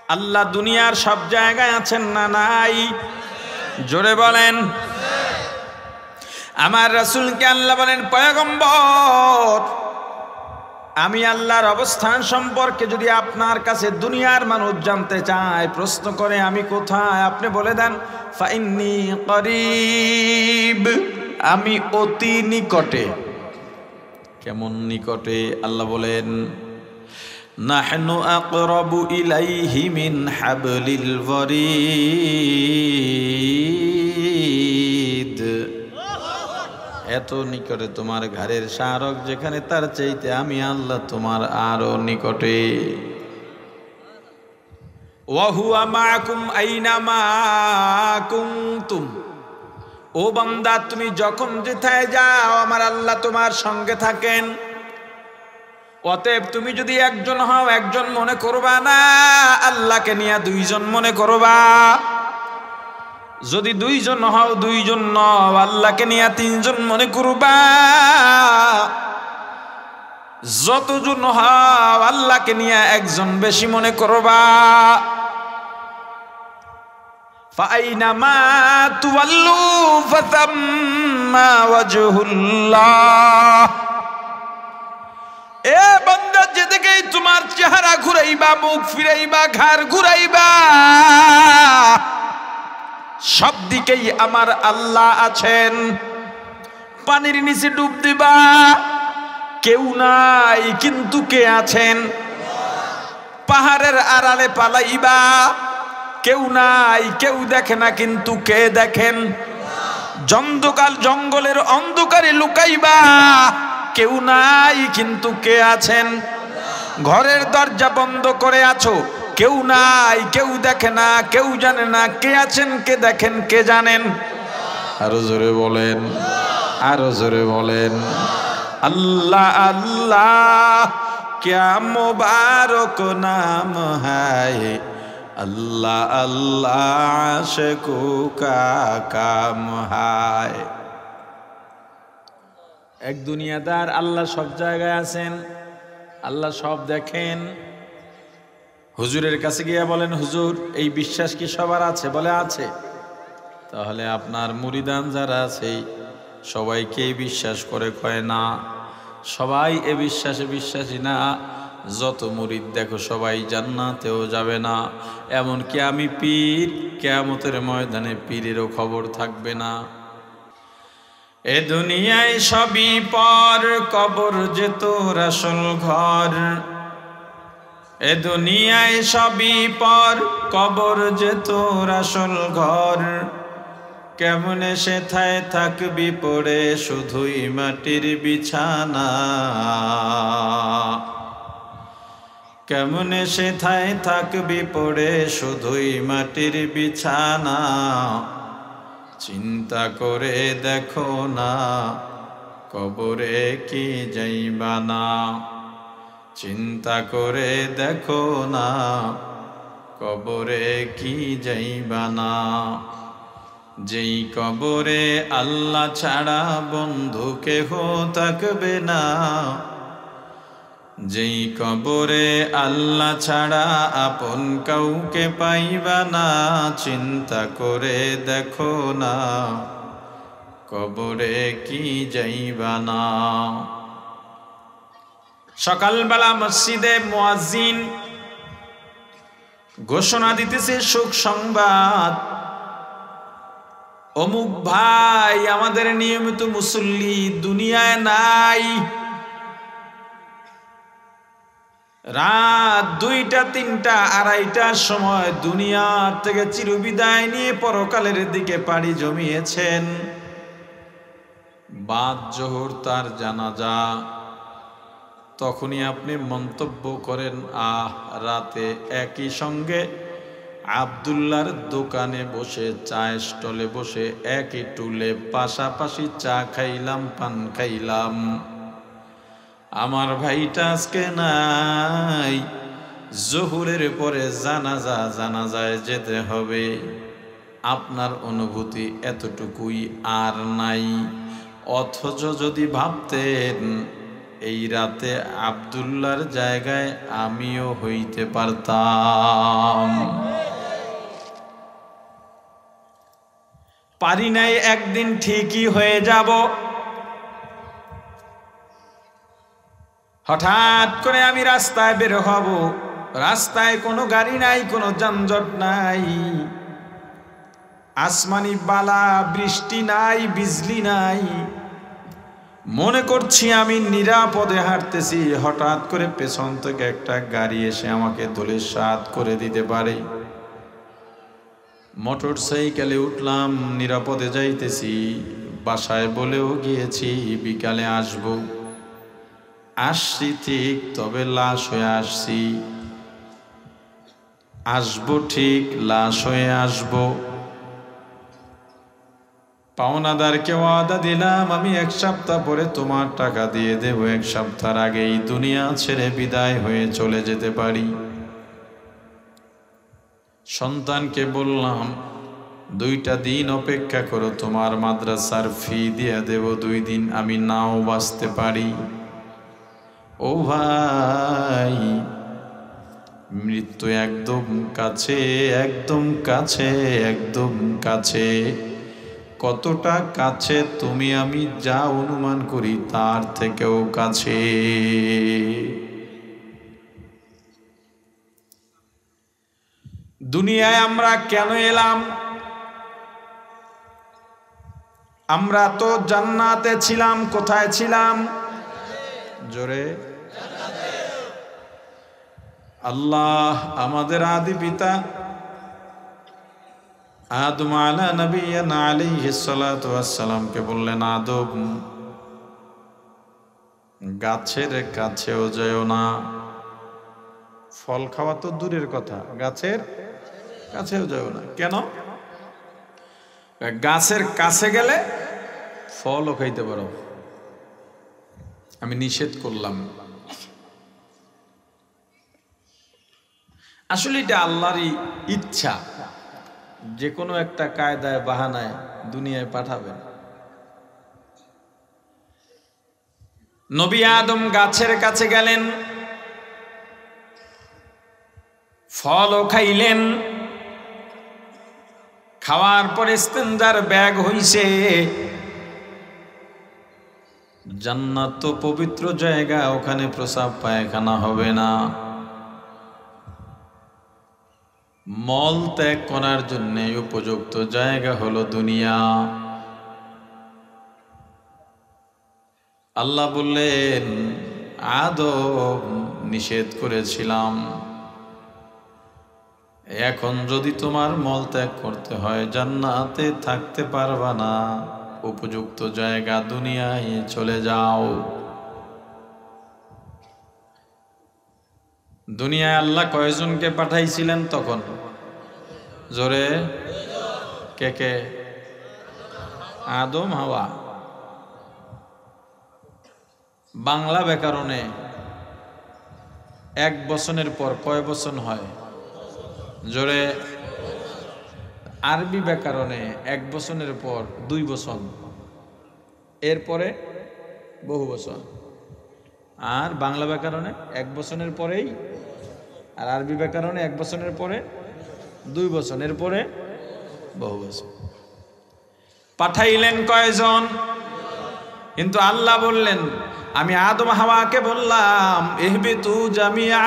আল্লাহ দুনিয়ার সব জায়গায় আছেন না নাই? জোরে বলেন। আমার রাসূলকে আল্লাহ বলেন, পয়গম্বর, আমি আল্লাহর অবস্থান সম্পর্কে যদি আপনার কাছে দুনিয়ার মানুষ জানতে চায়, প্রশ্ন করে আমি কোথায়, আপনি বলে দেন ফাইন্নী করিব, আমি অতি নিকটে। কেমন নিকটে? আল্লাহ বলেন, নাহনু আকরাবু ইলাইহি মিন হাবলিল ওয়ারিদ। এত নিকটে তোমার ঘাড়ের শারক যেখানে, তার চাইতে আমি আল্লাহ তোমার আরো নিকটে। ওয়া হুয়া মাআকুম আইনামা কুনতুম। ও বান্দা, তুমি যখন যেথায় যাও আমার আল্লাহ তোমার সঙ্গে থাকেন। অতএব তুমি যদি একজন হও একজন মনে করবা না, আল্লাহকে নিয়ে দুইজন মনে করবা। যদি দুইজন হও দুইজন নও, আল্লাহকে নিয়ে তিনজন মনে করবা। যতজন হও আল্লাহকে নিয়ে একজন বেশি মনে করবা। ফাইনামা তুওয়াল্লু ফাতাম্মা ওয়াজহুল্লাহ। এ বান্দা, যেদিকেই তোমার চেহারা ঘুরাইবা, মুখ ফিরাইবা, ঘাড় ঘুরাইবা, সব দিকেই আমার আল্লাহ আছেন। পানির নিচে ডুব দিবা, কেউ নাই কিন্তু কে আছেন। পাহাড়ের আড়ালে পালাইবা, কেউ নাই, কেউ দেখে না কিন্তু কে দেখেন। জঙ্গলের অন্ধকারে লুকাইবা, কেউ নাই কিন্তু কে আছেন। ঘরের দরজা বন্ধ করে আছো, কেউ নাই, কেউ দেখে না, কেউ জানে না কে আছেন, কে দেখেন, কে জানেন। আরো জোরে বলেন, আরো জোরে বলেন। আল্লাহ আল্লাহ क्या मुबारक नाम है, अल्लाह अल्लाह आशिकों का काम है। এক দুনিয়াদার, আল্লাহ সব জায়গায় আছেন, আল্লাহ সব দেখেন। হুজুরের কাছে গিয়ে বলেন, হুজুর এই বিশ্বাস কি সবার আছে? বলে আছে। তাহলে আপনার মুরিদান যারা আছে সবাইকেই বিশ্বাস করে? কয় না, সবাই এ বিশ্বাসে বিশ্বাসী না। যত মুরিদ দেখো সবাই জান্নাতেও যাবে না। এমনকি আমি পীর, কিয়ামতের ময়দানে পীরেরও খবর থাকবে না। এ দুনিয়ায় সবই পর, কবর যে তোর আসল ঘর। এ দুনিয়ায় সবই পর, কবর যে তোর আসল ঘর। কেমনে সেথায় থাকবি পড়ে শুধুই মাটির বিছানা। কেমনে সেথায় থাকবি পড়ে শুধুই মাটির বিছানা। চিন্তা করে দেখো না, কবরে কি যাইবা না। চিন্তা করে দেখো না, কবরে কি যাইবা না। যেই কবরে আল্লাহ ছাড়া বন্ধু কেহ থাকবে না। যেই কবরে আল্লাহ ছাড়া আপন কাউকে পাইবা না। চিন্তা করে দেখো না, কবরে কি যাইবা না। সকালবেলা মসজিদে মুয়াজ্জিন ঘোষণা দিতেছে সুখ সংবাদ, অমুক ভাই আমাদের নিয়মিত মুসল্লি দুনিয়ায় নাই। রাত 2টা, 3টা, 2:30টার সময় দুনিয়ার থেকে চিরবিদায় নিয়ে পরকালের দিকে পাড়ি জমিয়েছেন। বাদ জোহর তার জানাজা। তখনই আপনি মন্তব্য করেন, আহ, রাতে একই সঙ্গে আব্দুল্লাহর দোকানে বসে, চায়ের স্টলে বসে একই টুলে পাশাপাশি চা খাইলাম, পান খাইলাম। আমার ভাইটা আজকে নাই, জোহরের পরে জানাজায় যেতে হবে। আপনার অনুভূতি এতটুকুই আর নাই। অথচ যদি ভাবতেন এই রাতে আব্দুল্লাহর জায়গায় আমিও হইতে পারতাম। পারি নাই, একদিন ঠিকই হয়ে যাব। হঠাৎ করে আমি রাস্তায় বের হব, রাস্তায় কোনো গাড়ি নাই, কোনো যানজট নাই, আসমানি বালা বৃষ্টি নাই, বিজলি নাই, মনে করছি আমি নিরাপদে হাঁটতেছি। হঠাৎ করে পেছন থেকে একটা গাড়ি এসে আমাকে ধূলিসাৎ করে দিতে পারে। মোটর সাইকেলে উঠলাম, নিরাপদে যাইতেছি। বাসায় বলেও গিয়েছি বিকালে আসব, আসছি ঠিক, তবে লাশ হয়ে আসছি। আসবো ঠিক, লাশ হয়ে আসবো। পাওনাদারকে ওয়াদা দিলাম আমি 1 সপ্তাহ পরে তোমার টাকা দিয়ে দেব, 1 সপ্তাহের আগেই দুনিয়া ছেড়ে বিদায় হয়ে চলে যেতে পারি। সন্তানকে বললাম 2টা দিন অপেক্ষা করো, তোমার মাদ্রাসার ফি দিয়ে দেব, 2 দিন আমি নাও বাঁচতে পারি। ও ভাই, মৃত্যু একদম কাছে, একদম কাছে, একদম কাছে। কতটা কাছে তুমি আমি যা অনুমান করি তার থেকেও কাছে। দুনিয়ায় আমরা কেন এলাম? আমরা তো জান্নাতে ছিলাম। কোথায় ছিলাম? জোরে। আল্লাহ আমাদের আদি পিতা আদম আলা নবিয়্যিনা আলাইহিস সালাতু ওয়াস সালামকে বললেন, আদম গাছের কাছেও যেও না। ফল খাওয়া তো দূরের কথা, গাছের কাছেও যেও না। কেন? গাছের কাছে গেলে ফলও খাইতে পারো, আমি নিষেধ করলাম। আসলে এটা আল্লাহরই ইচ্ছা, যে কোনো একটা কায়দায় বাহানায় দুনিয়ায় পাঠাবেন। নবী আদম গাছের কাছে গেলেন, ফলও খাইলেন। খাওয়ার পরে ইস্তেঞ্জার ব্যাগ হইছে। জান্নাত তো পবিত্র জায়গা, ওখানে প্রসাব পায়খানা হবে না। মল ত্যাগ করার জন্য উপযুক্ত জায়গা হলো দুনিয়া। আল্লাহ বললেন, আদম নিষেধ করেছিলাম, এখন যদি তোমার মল ত্যাগ করতে হয় জান্নাতে থাকতে পারবা না, উপযুক্ত জায়গা দুনিয়ায় চলে যাও। দুনিয়ায় আল্লাহ কয়জনকে পাঠাইছিলেন তখন? জোরে। কে কে? আদম হাওয়া। বাংলা ব্যাকরণে 1 বচনের পর কয় বচন হয়? জোরে। আরবি ব্যাকরণে 1 বচনের পর 2 বচন, এরপরে বহু বচন। আর বাংলা ব্যাকরণে 1 বচনের পরেই, আর আরবি ব্যাকরণে 1 বচনের পরে 2 বচন, এরপরে বহু বচন। পাঠাইলেন কয়জন? কিন্তু আল্লাহ বললেন, আমি আদম হাওয়াকে বললাম, ইহবিতু জামিআ,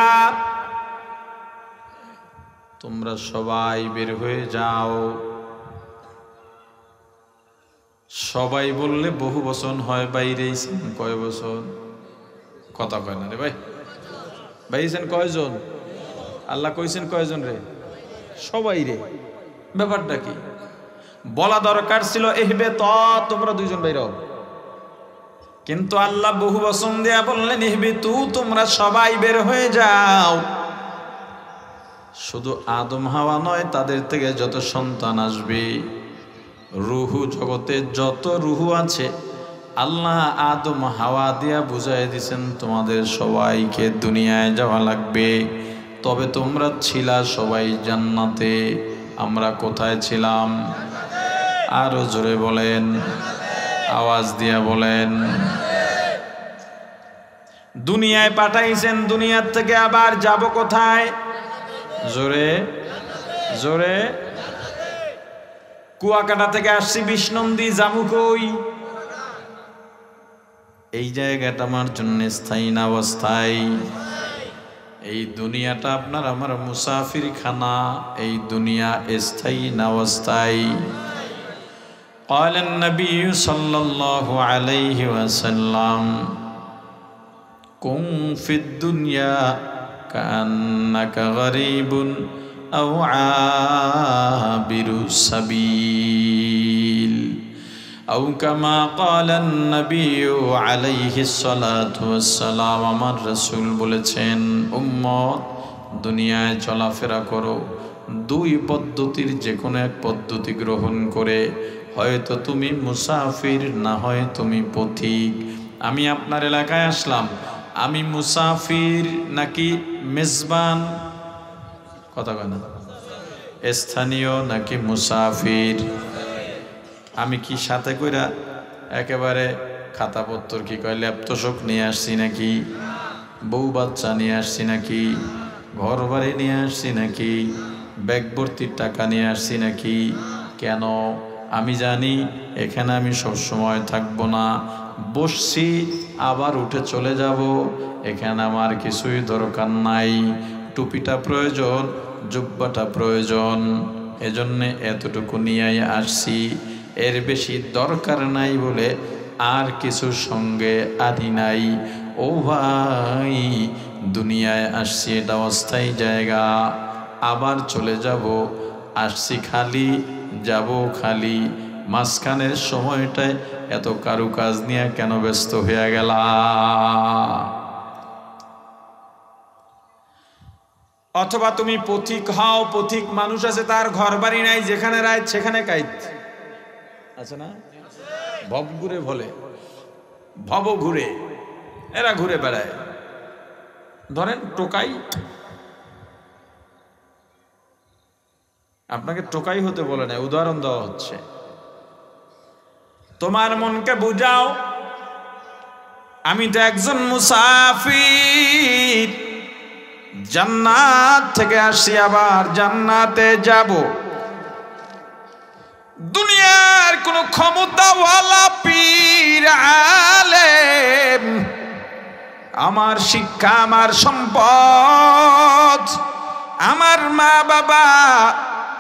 তোমরা সবাই বের হয়ে যাও। সবাই বললে বহু বচন হয়, বাইরে কয় বচন? কথা কয় না রে ভাই। বাইরেছেন কয়জন? আল্লাহ কইছেন কয়জন রে? সবাই রে। ব্যাপারটা কি? বলা দরকার ছিল ইহবিত, তোমরা 2 জন বাইরে হও। কিন্তু আল্লাহ বহু বচন দেয়া বললেন, ইহবিতু, তোমরা সবাই বের হয়ে যাও। শুধু আদম হাওয়া নয়, তাদের থেকে যত সন্তান আসবে, রুহু জগতে যত রুহু আছে, আল্লাহ আদম হাওয়া দিয়া বুঝাই দিছেন তোমাদের সবাইকে দুনিয়ায় যাওয়া লাগবে। তবে তোমরা ছিলা সবাই জান্নাতে, আমরা কোথায় ছিলাম? আরো জোরে বলেন, আওয়াজ দিয়া বলেন। দুনিয়ায় পাঠাইছেন, দুনিয়ার থেকে আবার যাব কোথায়? জোরে জোরে। কুয়াকাটা থেকে আসছি বিষ্ণন্দী, জামু কই? এই জায়গাটা আমার জন্য স্থায়ী না অস্থায়ী? এই দুনিয়াটা আপনার আমার মুসাফির খানা। এই দুনিয়া স্থায়ী না অস্থায়ী? قال النبي صلى الله عليه وسلم كن في الدنيا كأنك غريب أو عابر سبيل أو كما قال النبي عليه الصلاة والسلام। আমার রাসূল বলেছেন, উম্মত দুনিয়ায় চলাফেরা করো, দুই পদ্ধতির যে কোনো এক পদ্ধতি গ্রহণ করে, হয়তো তুমি মুসাফির, না হয় তুমি পথিক। আমি আপনার এলাকায় আসলাম, আমি মুসাফির নাকি মেজবান? কথা কয় না? স্থানীয় নাকি মুসাফির? আমি কি সাথে কইরা একেবারে খাতাপত্তর কি কয় ল্যাপটপ নিয়ে আসছি নাকি? বউ বাচ্চা নিয়ে আসছি নাকি? ঘর বাড়ি নিয়ে আসছি নাকি? ব্যাগ ভর্তির টাকা নিয়ে আসছি নাকি? কেন? আমি জানি এখানে আমি সবসময় থাকবো না, বসছি আবার উঠে চলে যাব। এখানে আমার কিছুই দরকার নাই। টুপিটা প্রয়োজন, জুব্বাটা প্রয়োজন, এজন্যে এতটুকু নিয়েই আসছি। এর বেশি দরকার নাই বলে আর কিছু সঙ্গে আনি নাই। ও ভাই, দুনিয়ায় আসছি, এটা অস্থায়ী জায়গা, আবার চলে যাব। আসছি খালি, যাব খালি, মাঝখানের সময়টায় এত কারুকাজ নিয়ে কেন ব্যস্ত হয়ে গেলা? অথবা তুমি পথিক হও, পথিক মানুষ আছে তার ঘর বাড়ি নাই, যেখানে রায় সেখানে কাইত আছে না? ভব ঘুরে বলে, ভব ঘুরে, এরা ঘুরে বেড়ায়। ধরেন টোকাই, আপনাকে টোকাই হতে বলে না, উদাহরণ দেওয়া হচ্ছে। তোমার মনকে বুঝাও, আমি তো একজন মুসাফির, জান্নাত থেকে আসি, আবার জান্নাতে যাব। দুনিয়ার কোন ক্ষমতাওয়ালা পীর আলেম আমার শিক্ষা, আমার সম্পদ, আমার মা বাবা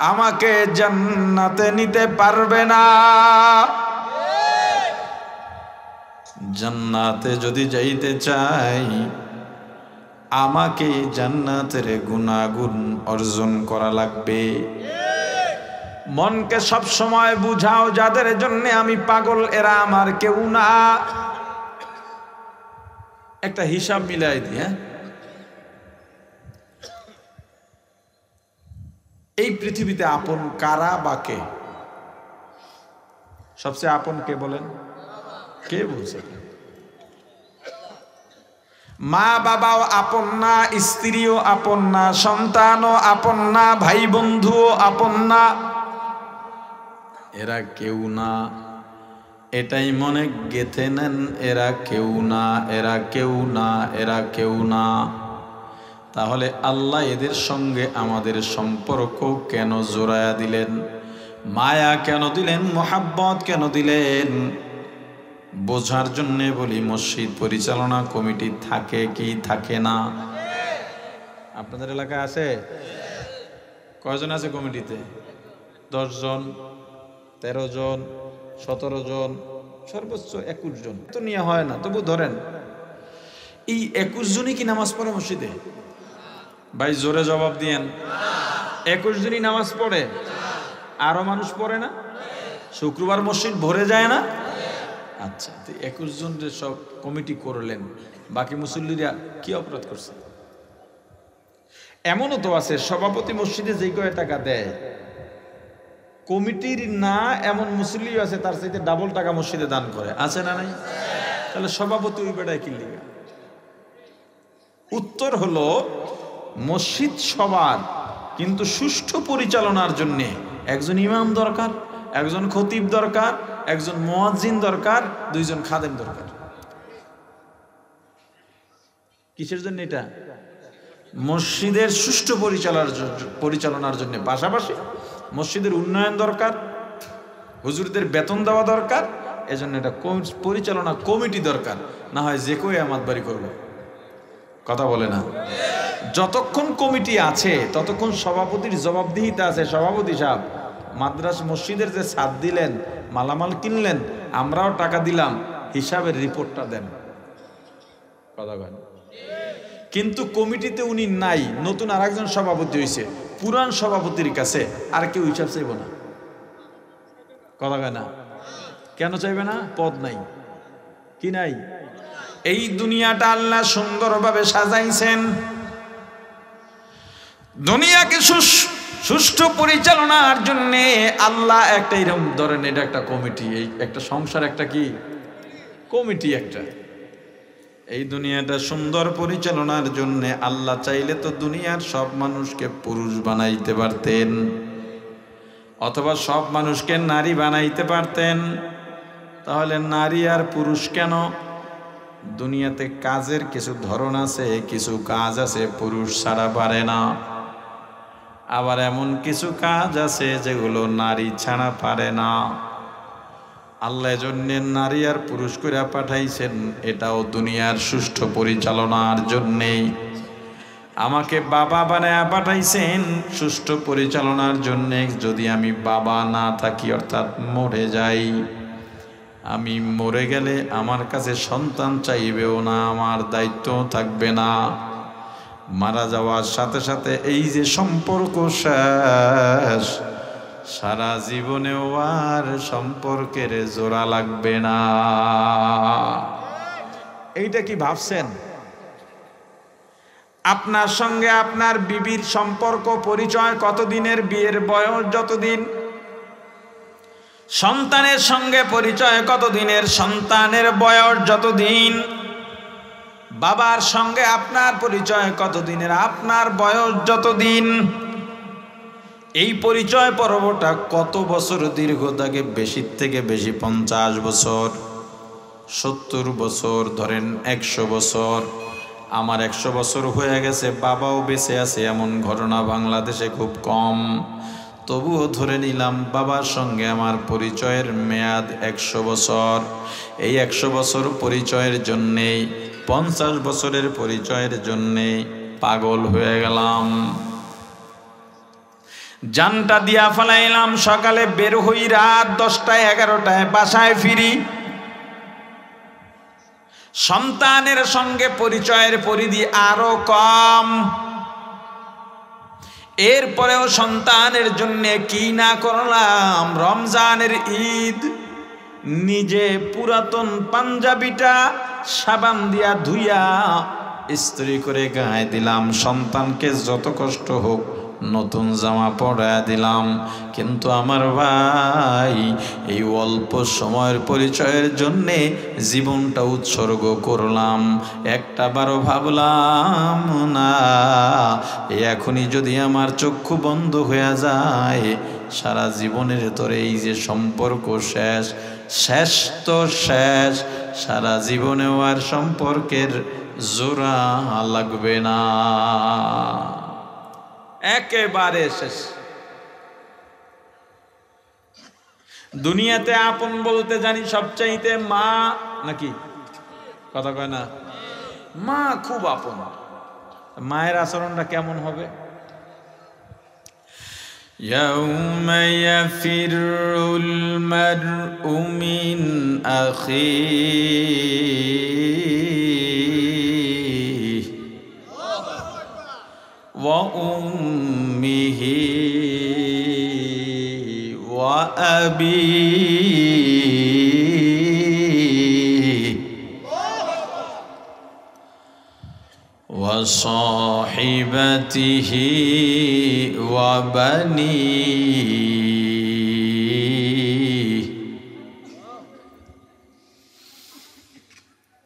আমাকে জান্নাতে নিতে পারবে না। জান্নাতে যদি যাইতে চাই, আমাকে জান্নাতের গুণাগুণ অর্জন করা লাগবে। মনকে সব সময় বুঝাও, যাদের জন্য আমি পাগল এরা আমার কেউ না। একটা হিসাব মিলাই দি। এই পৃথিবীতে আপন কারা বা কে? সবচেয়ে আপন কে বলেন? কে বলছে? মা বাবাও আপন না, স্ত্রীও আপন না, সন্তানও আপন না, ভাই বন্ধুও আপন না, এরা কেউ না। এটাই মনে গেঁথে নেন, এরা কেউ না, এরা কেউ না, এরা কেউ না। তাহলে আল্লাহ এদের সঙ্গে আমাদের সম্পর্ক কেন জোড়ায়া দিলেন? মায়া কেন দিলেন? মোহাব্বত কেন দিলেন? বোঝার জন্যে বলি, মসজিদ পরিচালনা কমিটি থাকে কি থাকে না? আপনাদের এলাকায় আছে? কয়জন আছে কমিটিতে? 10 জন, 13 জন, 17 জন, সর্বোচ্চ 21 জন। তো নিয়ে হয় না, তবু ধরেন এই 21 জনই কি নামাজ পড়ে মসজিদে? ভাই জোরে জবাব দিয়েন। 21 জনই নামাজ পড়ে? আরো মানুষ পড়ে না? শুক্রবার মসজিদ ভরে যায় না? আচ্ছা, 21 জন যে সব কমিটি করলেন, বাকি মুসল্লিরা কি অপরাধ করছে? এমনও তো আছে সভাপতি মসজিদে যে কয় টাকা দেয়, কমিটির না এমন মুসল্লি আছে তার চাইতে ডাবল টাকা মসজিদে দান করে, আছে না নাই? তাহলে সভাপতি ওই বেড়ায় কি লিগা? উত্তর হলো, মসজিদ সবার, কিন্তু সুষ্ঠু পরিচালনার জন্য একজন ইমাম দরকার, একজন খতিব দরকার, একজন মুয়াজ্জিন দরকার, 2 জন খাদেম দরকার। কিসের জন্য এটা? মসজিদের সুষ্ঠু পরিচালনার জন্য। পাশাপাশি মসজিদের উন্নয়ন দরকার, হুজুরদের বেতন দেওয়া দরকার, এজন্য এটা পরিচালনা কমিটি দরকার, না হয় যে কেউ আমাদবাড়ি করবে। কথা বলে না? যতক্ষণ কমিটি আছে ততক্ষণ সভাপতির জবাবদিহিতা আছে। সভাপতি সাহেব, মাদ্রাস মসজিদের যে ছাদ দিলেন, মালামাল কিনলেন, আমরাও টাকা দিলাম, হিসাবের রিপোর্টটা দেন। কথা বলেন। কিন্তু কমিটিতে উনি নাই, নতুন আরেকজন সভাপতি হয়েছে, পুরান সভাপতির কাছে আর কেউ হিসাব চাইব না। কথা কয় না? কেন চাইবে না? পদ নাই, কি নাই? এই দুনিয়াটা আল্লাহ সুন্দরভাবে সাজাইছেন। দুনিয়াকে সুষ্ঠু পরিচালনার জন্য আল্লাহ একটা এরকম ধরেন, এটা একটা কমিটি, এই একটা সংসার একটা কি কমিটি একটা। এই দুনিয়াটা সুন্দর পরিচালনার জন্য আল্লাহ চাইলে তো দুনিয়ার সব মানুষকে পুরুষ বানাইতে পারতেন, অথবা সব মানুষকে নারী বানাইতে পারতেন। তাহলে নারী আর পুরুষ কেন? দুনিয়াতে কাজের কিছু ধরন আছে, কিছু কাজ আছে পুরুষ ছাড়া পারে না, আবার এমন কিছু কাজ আছে যেগুলো নারী ছাড়া পারে না। আল্লাহ জন্য নারী আর পুরুষ করে পাঠাইছেন, এটাও দুনিয়ার সুষ্ঠু পরিচালনার জন্যেই। আমাকে বাবা বানায়া পাঠাইছেন সুষ্ঠু পরিচালনার জন্যে। যদি আমি বাবা না থাকি, অর্থাৎ মরে যাই, আমি মরে গেলে আমার কাছে সন্তান চাইবেও না, আমার দায়িত্ব থাকবে না। মারা যাওয়ার সাথে সাথে এই যে সম্পর্ক শেষ, সারা জীবনেও আর সম্পর্কের জোড়া লাগবে না। এইটা কি ভাবছেন? আপনার সঙ্গে আপনার বিবির সম্পর্ক পরিচয় কতদিনের? বিয়ের বয়স যতদিন। সন্তানের সঙ্গে পরিচয় কতদিনের? সন্তানের বয়স যতদিন। বাবার সঙ্গে আপনার পরিচয় কতদিনের? আপনার বয়স যতদিন। এই পরিচয় পর্বটা কত বছর দীর্ঘ থাকে? বেশির থেকে বেশি 50 বছর, 70 বছর, ধরেন 100 বছর। আমার 100 বছর হয়ে গেছে, বাবাও বেঁচে আছে, এমন ঘটনা বাংলাদেশে খুব কম। তবুও ধরে নিলাম বাবার সঙ্গে আমার পরিচয়ের মেয়াদ 100 বছর। এই 100 বছর পরিচয়ের জন্যেই, 50 বছরের পরিচয়ের জন্যে পাগল হয়ে গেলাম। জানটা দিয়া ফেলাইলাম, সকালে বের হই, রাত 10টায় 11টায় বাসায় ফিরি। সন্তানের সঙ্গে পরিচয়ের পরিধি আরো কম। এরপরেও সন্তানের জন্য কি না করলাম। রমজানের ঈদ নিজে পুরাতন পাঞ্জাবিটা সাবান দিয়া ধুইয়া ইস্ত্রি করে গায়ে দিলাম। সন্তানকে যত কষ্ট হোক নতুন জামা পরায় দিলাম। কিন্তু আমার ভাই, এই অল্প সময়ের পরিচয়ের জন্যে জীবনটা উৎসর্গ করলাম। একটাবারও ভাবলাম না এখনই যদি আমার চক্ষু বন্ধ হয়ে যায়, সারা জীবনের তোর এই যে সম্পর্ক শেষ, শেষ তো শেষ, সারা জীবনেও আর সম্পর্কের জোড়া লাগবে না, একেবারে শেষ। দুনিয়াতে আপন বলতে জানি সবচাইতে মা, নাকি? কথা কয় না? মা খুব আপন। মায়ের আচরণটা কেমন হবে? ইয়াউমা ইয়াফিরুল মারউ মিন আখিহি ওয়া উম্মিহি ওয়া আবিহি ওয়া সাহিবাতিহি ওয়া বানিহি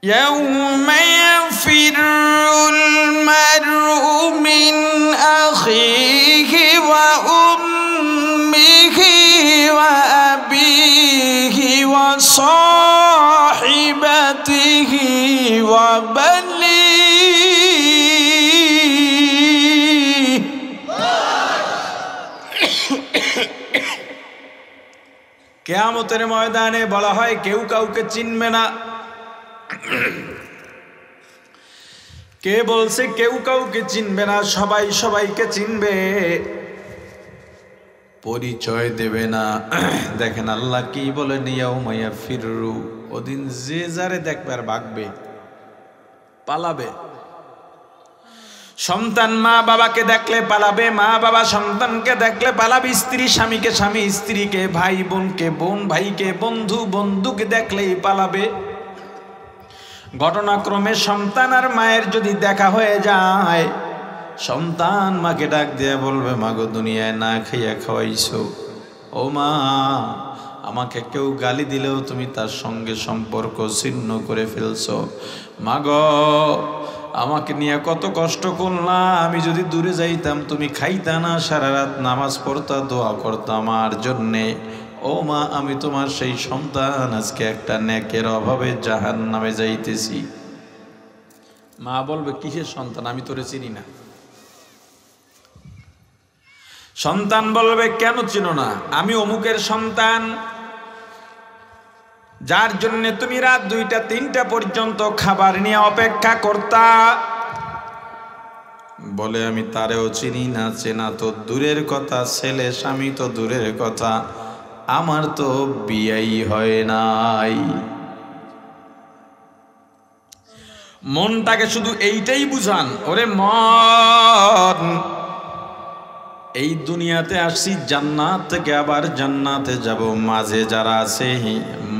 ইয়াউমা ইয়াফিরুল মারউ মিন আখিহি ওয়া উম্মিহি ওয়া আবিহি ওয়া সাহিবাতিহি ওয়া বানিহি কিয়ামতের ময়দানে বলা হয় কেউ কাউকে চিনবে না। কে বলছে কেউ কাউকে চিনবে না? সবাই সবাইকে চিনবে, পরিচয় দেবে না। দেখেন আল্লাহ কি বলেন, ইয়াউমা ইয়াফিরু, ওদিন যে যারে দেখবে আর ভাগবে, পালাবে। সন্তান মা বাবাকে দেখলে পালাবে, মা বাবা সন্তানকে দেখলে পালাবে, স্ত্রী স্বামীকে, স্বামী স্ত্রীকে, ভাই বোনকে, বোন ভাইকে, বন্ধু বন্ধুকে দেখলেই পালাবে। ঘটনাক্রমে সন্তান আর মায়ের যদি দেখা হয়ে যায়, সন্তান মাকে ডাক দিয়ে বলবে, মাগো দুনিয়ায় না খাইয়া খাওয়াইছো, ও মা আমাকে কেউ গালি দিলেও তুমি তার সঙ্গে সম্পর্ক ছিন্ন করে ফেলছো। মাগো আমাকে নিয়ে কত কষ্ট করলা, আমি যদি দূরে যাইতাম তুমি খাইতা না, সারা রাত নামাজ পড়তা, দোয়া করতা আমার জন্যে। ও মা আমি তোমার সেই সন্তান, আজকে একটা নেকের অভাবে জাহান্নামে যাইতেছি। মা বলবে, কিসের সন্তান, আমি তোরে চিনি না। সন্তান বলবে, কেন চিনো না? আমি অমুকের সন্তান, যার জন্য তুমি রাত 2টা 3টা পর্যন্ত খাবার নিয়ে অপেক্ষা করতা। বলে, আমি তারেও চিনি না, চেনা তো দূরের কথা, ছেলে স্বামী তো দূরের কথা, আমার তো বিয়েই হয় নাই। মনটাকে শুধু এইটাই বুঝান, ওরে মন, এই দুনিয়াতে আসছি জান্নাত থেকে আবার জান্নাতে যাব, মাঝে যারা আছে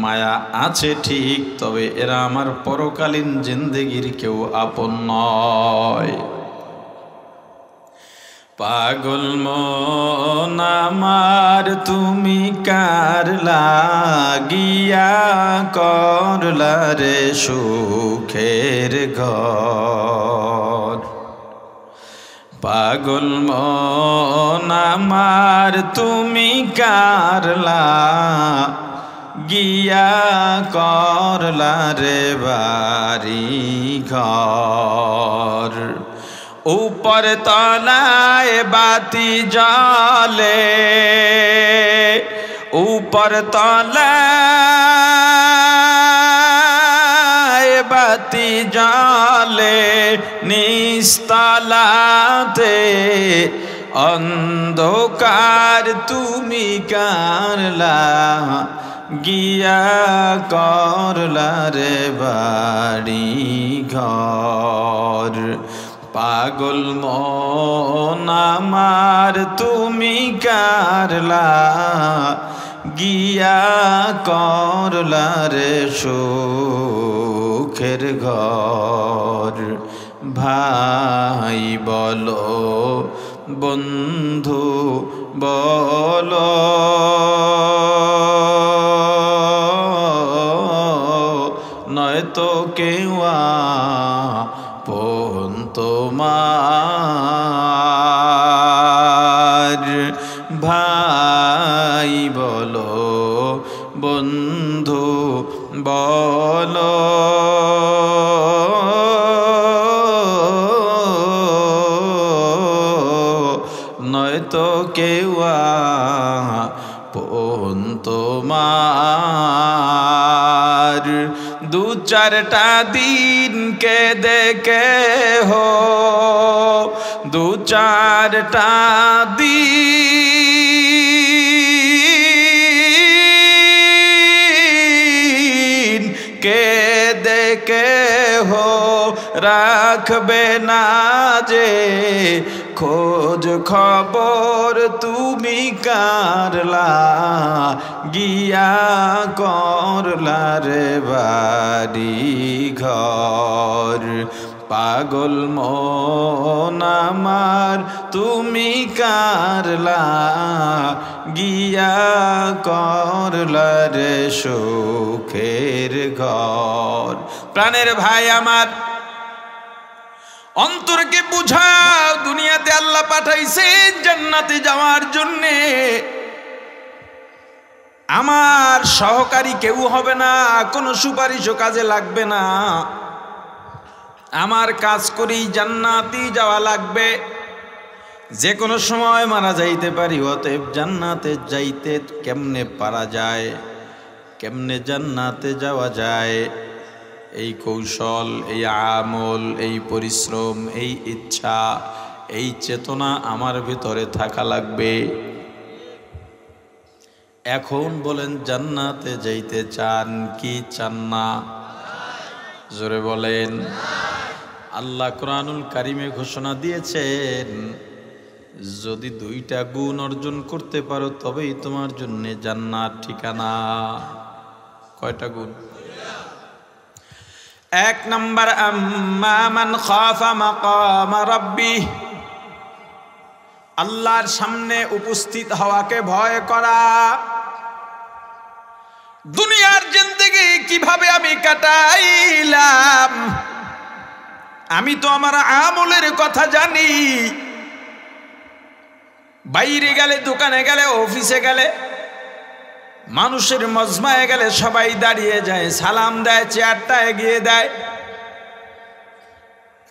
মায়া আছে ঠিক, তবে এরা আমার পরকালীন জিন্দেগির কেউ আপন নয়। পাগল মন আমার তুমি কার লাগিয়া করলা রে সুখের ঘর। পাগল মন আমার তুমি কার লাগিয়া করলা রে বাড়ি ঘর। উপর তলায় বাতি জ্বলে, উপর তলায় বাতি জ্বলে, নিস্তলাতে অন্ধকার তুমি কারলা গিয়া করলা রে বাড়ি ঘর। পাগল মন আমার তুমি কারলা গিয়া করলা রে সুখের ঘর। ভাই বলো বন্ধু বলো, নয়তো কেউ আপন তোমার। ভাই বলো বন্ধু বলো, নয়তো কেউ আপন তোমার। 2-4টা দিন কে দেখে হো, 2-4টা দিন কে দেখে হো, রাখবে না যে খোঁজ খবর তুমি কারলা গিয়া করলা রে বাড়ি ঘর। পাগল মন আমার তুমি কারলা গিয়া করলা রে সুখের ঘর। প্রাণের ভাই আমার, অন্তরকে বুঝাও, দুনিয়াতে আল্লাহ পাঠাইছে জান্নাতে যাওয়ার জন্যে। আমার সহকারী কেউ হবে না, কোনো সুপারিশও কাজে লাগবে না, আমার কাজ করেই জান্নাতে যাওয়া লাগবে। যে কোনো সময় মারা যাইতে পারি, অতএব জান্নাতে যাইতে কেমনে পারা যায়, কেমনে জান্নাতে যাওয়া যায়, এই কৌশল, এই আমল, এই পরিশ্রম, এই ইচ্ছা, এই চেতনা আমার ভিতরে থাকা লাগবে। এখন বলেন, জান্নাতে যাইতে চান কি চান না? জোরে বলেন। আল্লাহ কোরআনুল কারিমে ঘোষণা দিয়েছেন, যদি দুইটা গুণ অর্জন করতে পারো তবেই তোমার জন্য জান্নাত ঠিকানা। কয়টা গুণ? এক নাম্বার, আম্মা মান খাফা মাকাম রাব্বি, আল্লাহর সামনে উপস্থিত হওয়াকে ভয় করা। দুনিয়ার জিন্দেগি কিভাবে আমি কাটাইলাম, আমি তো আমার আমলের কথা জানি। বাইরে গেলে, দোকানে গেলে, অফিসে গেলে, মানুষের মজমায় গেলে সবাই দাঁড়িয়ে যায়, সালাম দেয়, চেয়ারটা এগিয়ে দেয়,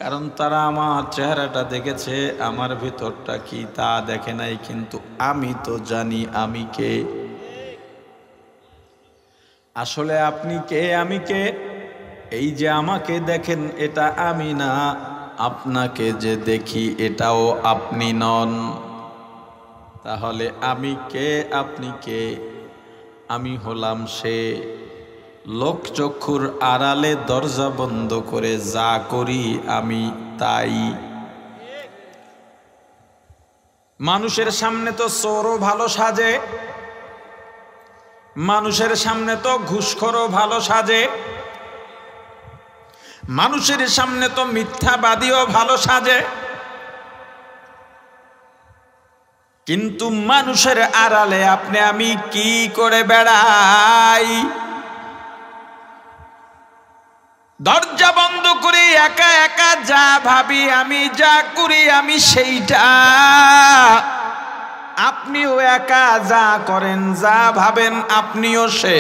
কারণ তারা আমার চেহারাটা দেখেছে, আমার ভিতরটা কি তা দেখে নাই। কিন্তু আমি তো জানি আমি কে। আসলে আপনি কে, আমি কে? এই যে আমাকে দেখেন, এটা আমি না। আপনাকে যে দেখি, এটাও আপনি নন। তাহলে আমি কে, আপনি কে? আমি হলাম সে লোকচক্ষুর আড়ালে দরজা বন্ধ করে যা করি আমি তাই। মানুষের সামনে তো চোরও ভালো সাজে, মানুষের সামনে তো ঘুষখোরও ভালো সাজে, মানুষের সামনে তো মিথ্যাবাদীও ভালো সাজে, কিন্তু মানুষের আড়ালে আপনি আমি কি করে বেড়াই? দরজা বন্ধ করে একা একা যা ভাবি, আমি যা করি আমি সেইটা। আপনিও একা যা করেন, যা ভাবেন, আপনিও সে।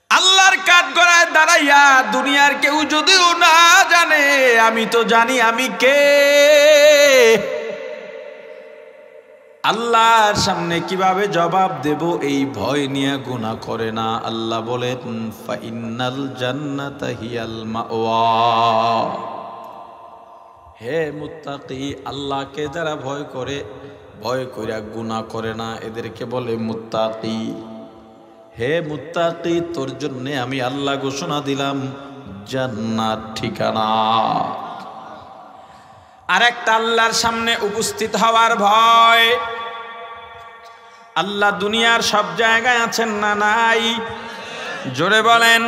আল্লাহর কাঠগড়ায় দাঁড়াইয়া দুনিয়ার কেউ যদিও না জানে, আমি তো জানি আমি কে। আল্লাহর সামনে কিভাবে জবাব দেব এই ভয় নিয়ে গুনাহ করে না। আল্লাহ বলেন, ফাইন্নাল জান্নাতা হিয়াল মাওয়া। হে মুত্তাকি, আল্লাহকে যারা ভয় করে, ভয় কইরা গুনাহ করে না, এদেরকে বলে মুত্তাকি। হে মুত্তাকি, তোর জন্য আমি আল্লাহ ঘোষণা দিলাম জান্নাত ঠিকানা। আর একটা আল্লাহর সামনে উপস্থিত হওয়ার ভয়। আল্লাহ দুনিয়ার সব জায়গায় আছেন না নাই? জোরে বলেন।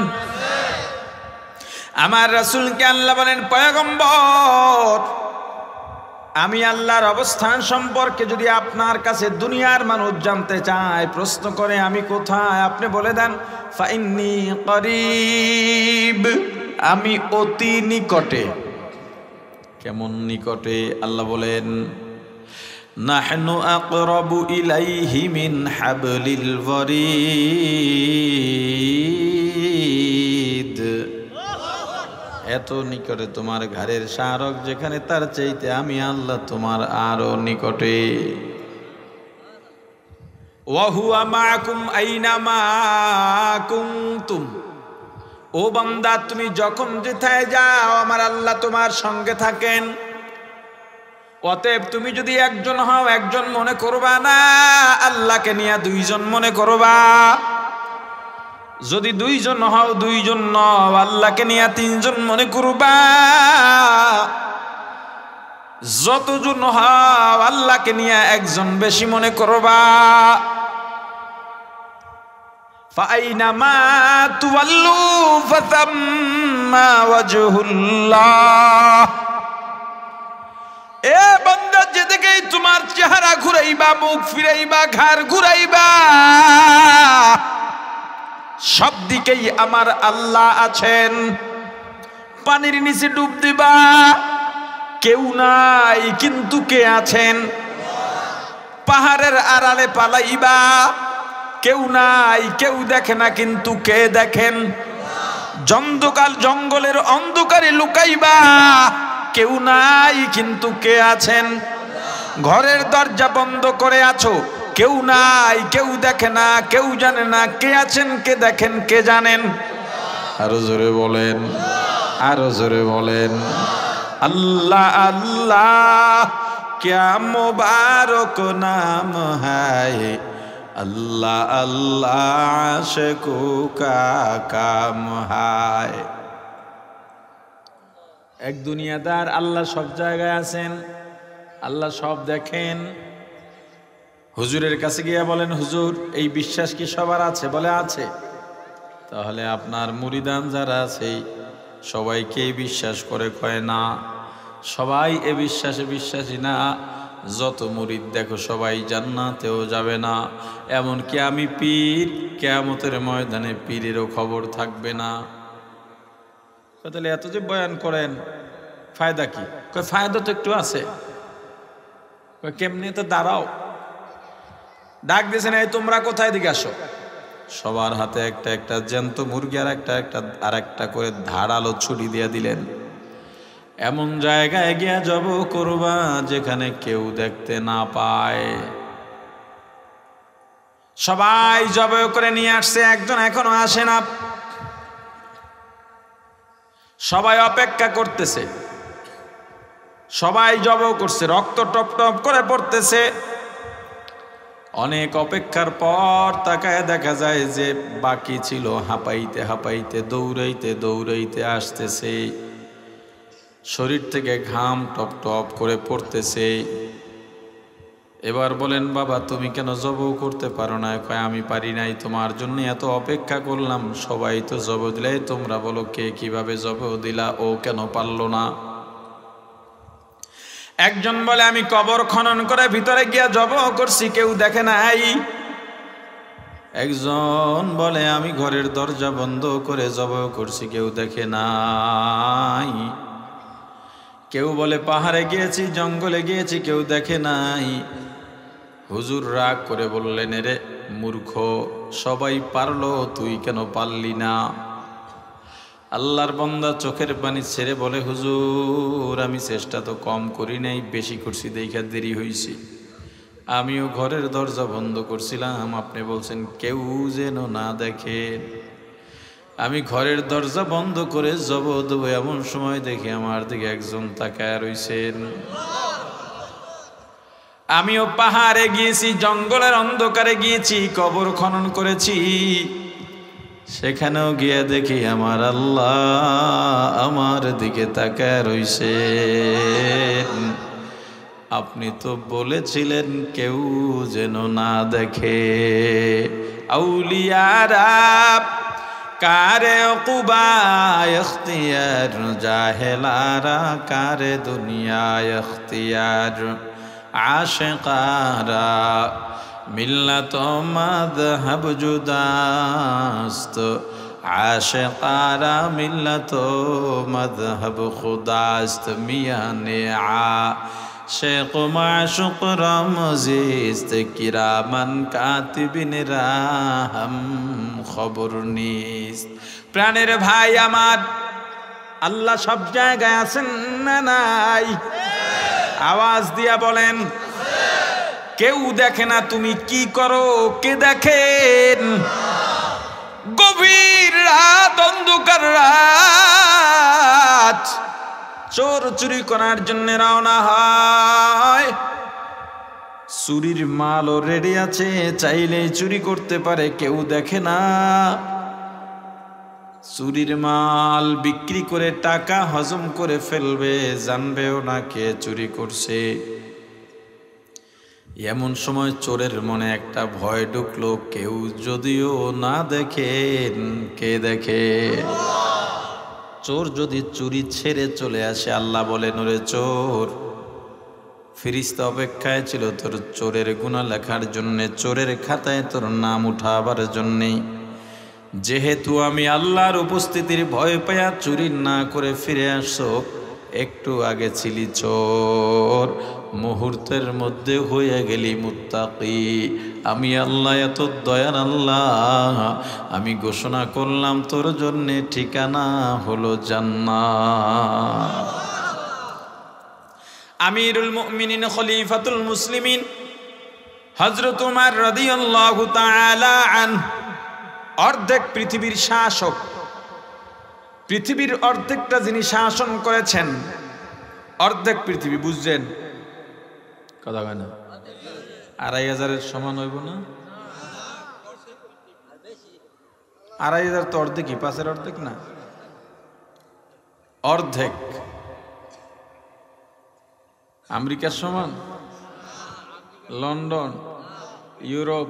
আমার রাসূলকে আল্লাহ বলেন, পয়গম্বর, আমি আল্লাহর অবস্থান সম্পর্কে যদি আপনার কাছে দুনিয়ার মানুষ জানতে চায়, প্রশ্ন করে আমি কোথায়, আপনি বলে দেন ফাইন্নী করিব, আমি অতি নিকটে। কেমন নিকটে? আল্লাহ বলেন, নাহনু আকরাবু ইলাইহি মিন হাবলিল ওয়ারিদ। এত নিকটে তোমার ঘাড়ের শারক যেখানে, তার চাইতে আমি আল্লাহ তোমার আরো নিকটে। ওয়া হুয়া মাআকুম আইনামা কুনতুম। ও বান্দা, তুমি যখন যেথায় যাও আমার আল্লাহ তোমার সঙ্গে থাকেন। অতএব তুমি যদি একজন হও, একজন মনে করবা না, আল্লাহকে নিয়ে দুইজন মনে করবা। যদি দুইজন হও, দুইজন নও, আল্লাহকে নিয়ে তিনজন মনে করবা। যতজন হও, আল্লাহকে নিয়ে একজন বেশি মনে করবা। ফাইনামা তুওয়াল্লু ফাতাম্মা ওয়াজহুল্লাহ। এ বান্দা, যেদিকেই তোমার চেহারা ঘুরাইবা, মুখ ফিরাইবা, ঘাড় ঘুরাইবা, সব দিকেই আমার আল্লাহ আছেন। পানির নিচে ডুব দিবা, কেউ নাই কিন্তু কে আছেন। পাহাড়ের আড়ালে পালাইবা, কেউ নাই, কেউ দেখে না, কিন্তু কে দেখেন। জঙ্গলের অন্ধকারে লুকাইবা, কেউ নাই, কিন্তু কে আছেন? ঘরের দরজা বন্ধ করে আছো, কেউ নাই, কেউ দেখে না, কেউ জানে না, কে আছেন, কে দেখেন, কে জানেন? আরো জোরে বলেন, আরো জোরে বলেন। আল্লাহ আল্লাহ क्या मुबारक नाम है, अल्लाह अल्लाह आशिकों का काम है। এক দুনিয়াদার, আল্লাহ সব জায়গায় আছেন, আল্লাহ সব দেখেন। হুজুরের কাছে গিয়ে বলেন, হুজুর এই বিশ্বাস কি সবার আছে? বলে আছে। তাহলে আপনার মুরিদান যারা আছে সবাইকেই বিশ্বাস করে? কয় না, সবাই এ বিশ্বাসে বিশ্বাসী না। যত মুরিদ দেখো সবাই জান্নাতেও যাবে না, এমনকি আমি পীর, কিয়ামতের ময়দানে পীরেরও খবর থাকবে না। তাহলে এত যে বয়ান করেন ফায়দা কি? কয় ফায়দা তো একটু আছে। কয় কেমনি? তো দাঁড়াও, ডাক দিয়েছেন, এই তোমরা কোথায়? দিকে আসো। সবার হাতে একটা একটা জ্যান্ত মুরগি আর একটা করে ধারালো ছুরি দিয়ে দিলেন। এমন জায়গায় গিয়া জব করবা যেখানে কেউ দেখতে না পায়। সবাই জব করে নিয়ে আসছে, একজন এখনো আসে না। সবাই অপেক্ষা করতেছে, সবাই জব করছে, রক্ত টপ টপ করে পড়তেছে। অনেক অপেক্ষার পর তাকায় দেখা যায় যে বাকি ছিল হাঁপাইতে হাঁপাইতে, দৌড়াইতে দৌড়াইতে আসতেছে। শরীর থেকে ঘাম টপ টপ করে পড়তেছে। এবার বলেন, বাবা তুমি কেন জব করতে পারো না? কয় আমি পারি নাই, তোমার জন্য এত অপেক্ষা করলাম, সবাই তো জব দিলে, তোমরা বলো কে কিভাবে জব দিলা, ও কেন পারলো না? একজন বলে, আমি কবর খনন করে ভিতরে গিয়া জব করছি, কেউ দেখে নাই। একজন বলে, আমি ঘরের দরজা বন্ধ করে জব করছি, কেউ দেখে নাই। কেউ বলে, পাহাড়ে গিয়েছি, জঙ্গলে গিয়েছি, কেউ দেখে নাই। হুজুর রাগ করে বললেন, রে মূর্খ, সবাই পারলো, তুই কেন পারলি না? আল্লাহর বান্দা চোখের পানি ছেড়ে বলে, হুজুর আমি চেষ্টা তো কম করি নাই, বেশি করছি, দেখা দেরি হয়েছি। আমিও ঘরের দরজা বন্ধ করছিলাম, আপনি বলছেন কেউ যেন না দেখে। আমি ঘরের দরজা বন্ধ করে জব দেবো, এমন সময় দেখি আমার দিকে একজন তাকায় রইছেন। আমিও পাহাড়ে গিয়েছি, জঙ্গলের অন্ধকারে গিয়েছি, কবর খনন করেছি, সেখানেও গিয়ে দেখি আমার আল্লাহ আমার দিকে তাকায় রইছেন। আপনি তো বলেছিলেন কেউ যেন না দেখে। আউলিয়ারা কারে উকুবা ইখতিয়ার, জাহেলারা কারে দুনিয়া ইখতিয়ার। আশিকারা মিল্লাত মাযহাব জুদাস্ত, আশিকারা মিল্লাত মাযহাব খুদাস্ত। মিয়ানে আশিক মাশুক রমজিস্ত, কিরামান কাতিবিনরা হাম খবর নিস্ত। প্রাণের ভাই আমার, আল্লাহ সব জায়গায় আছেন না নাই? আওয়াজ দিয়া বলেন। কেউ দেখে না, তুমি কি করো, কে দেখেন? গভীর রাত, অন্ধকার রাত, চোর চুরি করার জন্য রওনা হয়। চুরির মালও রেডি আছে, চাইলেই চুরি করতে পারে, কেউ দেখে না। চুরির মাল বিক্রি করে টাকা হজম করে ফেলবে, জানবেও না কে চুরি করছে। এমন সময় চোরের মনে একটা ভয় ঢুকলো, কেউ যদিও না দেখেন, কে দেখে? চোর যদি চুরি ছেড়ে চলে আসে, আল্লাহ বলেন, ওরে চোর, ফেরেশতা অপেক্ষায় ছিল তোর চোরের গুনাহ লেখার জন্যে, চোরের খাতায় তোর নাম উঠাবার জন্যে। যেহেতু আমি আল্লাহর উপস্থিতির ভয় পায়া চুরি না করে ফিরে আসছো, একটু আগে ছিলি চোর, মুহূর্তের মধ্যে হয়ে গেলি মুত্তাকি। আমি আল্লাহ এত দয়ার আল্লাহ, আমি ঘোষণা করলাম তোর জন্যে ঠিকানা হলো জান্নাত। আমিরুল মুমিনিন খলিফাতুল মুসলিমিন হযরত উমর রাদিয়াল্লাহু তাআলা আনহু অর্ধেক পৃথিবীর শাসক, পৃথিবীর অর্ধেকটা যিনি শাসন করেছেন, অর্ধেক পৃথিবী বুঝছেন কথা কয় না, 2500-এর সমান হইব না? 2500 তো অর্ধেকই, 5-এর অর্ধেক না, অর্ধেক। আমেরিকার সমান, লন্ডন, ইউরোপ,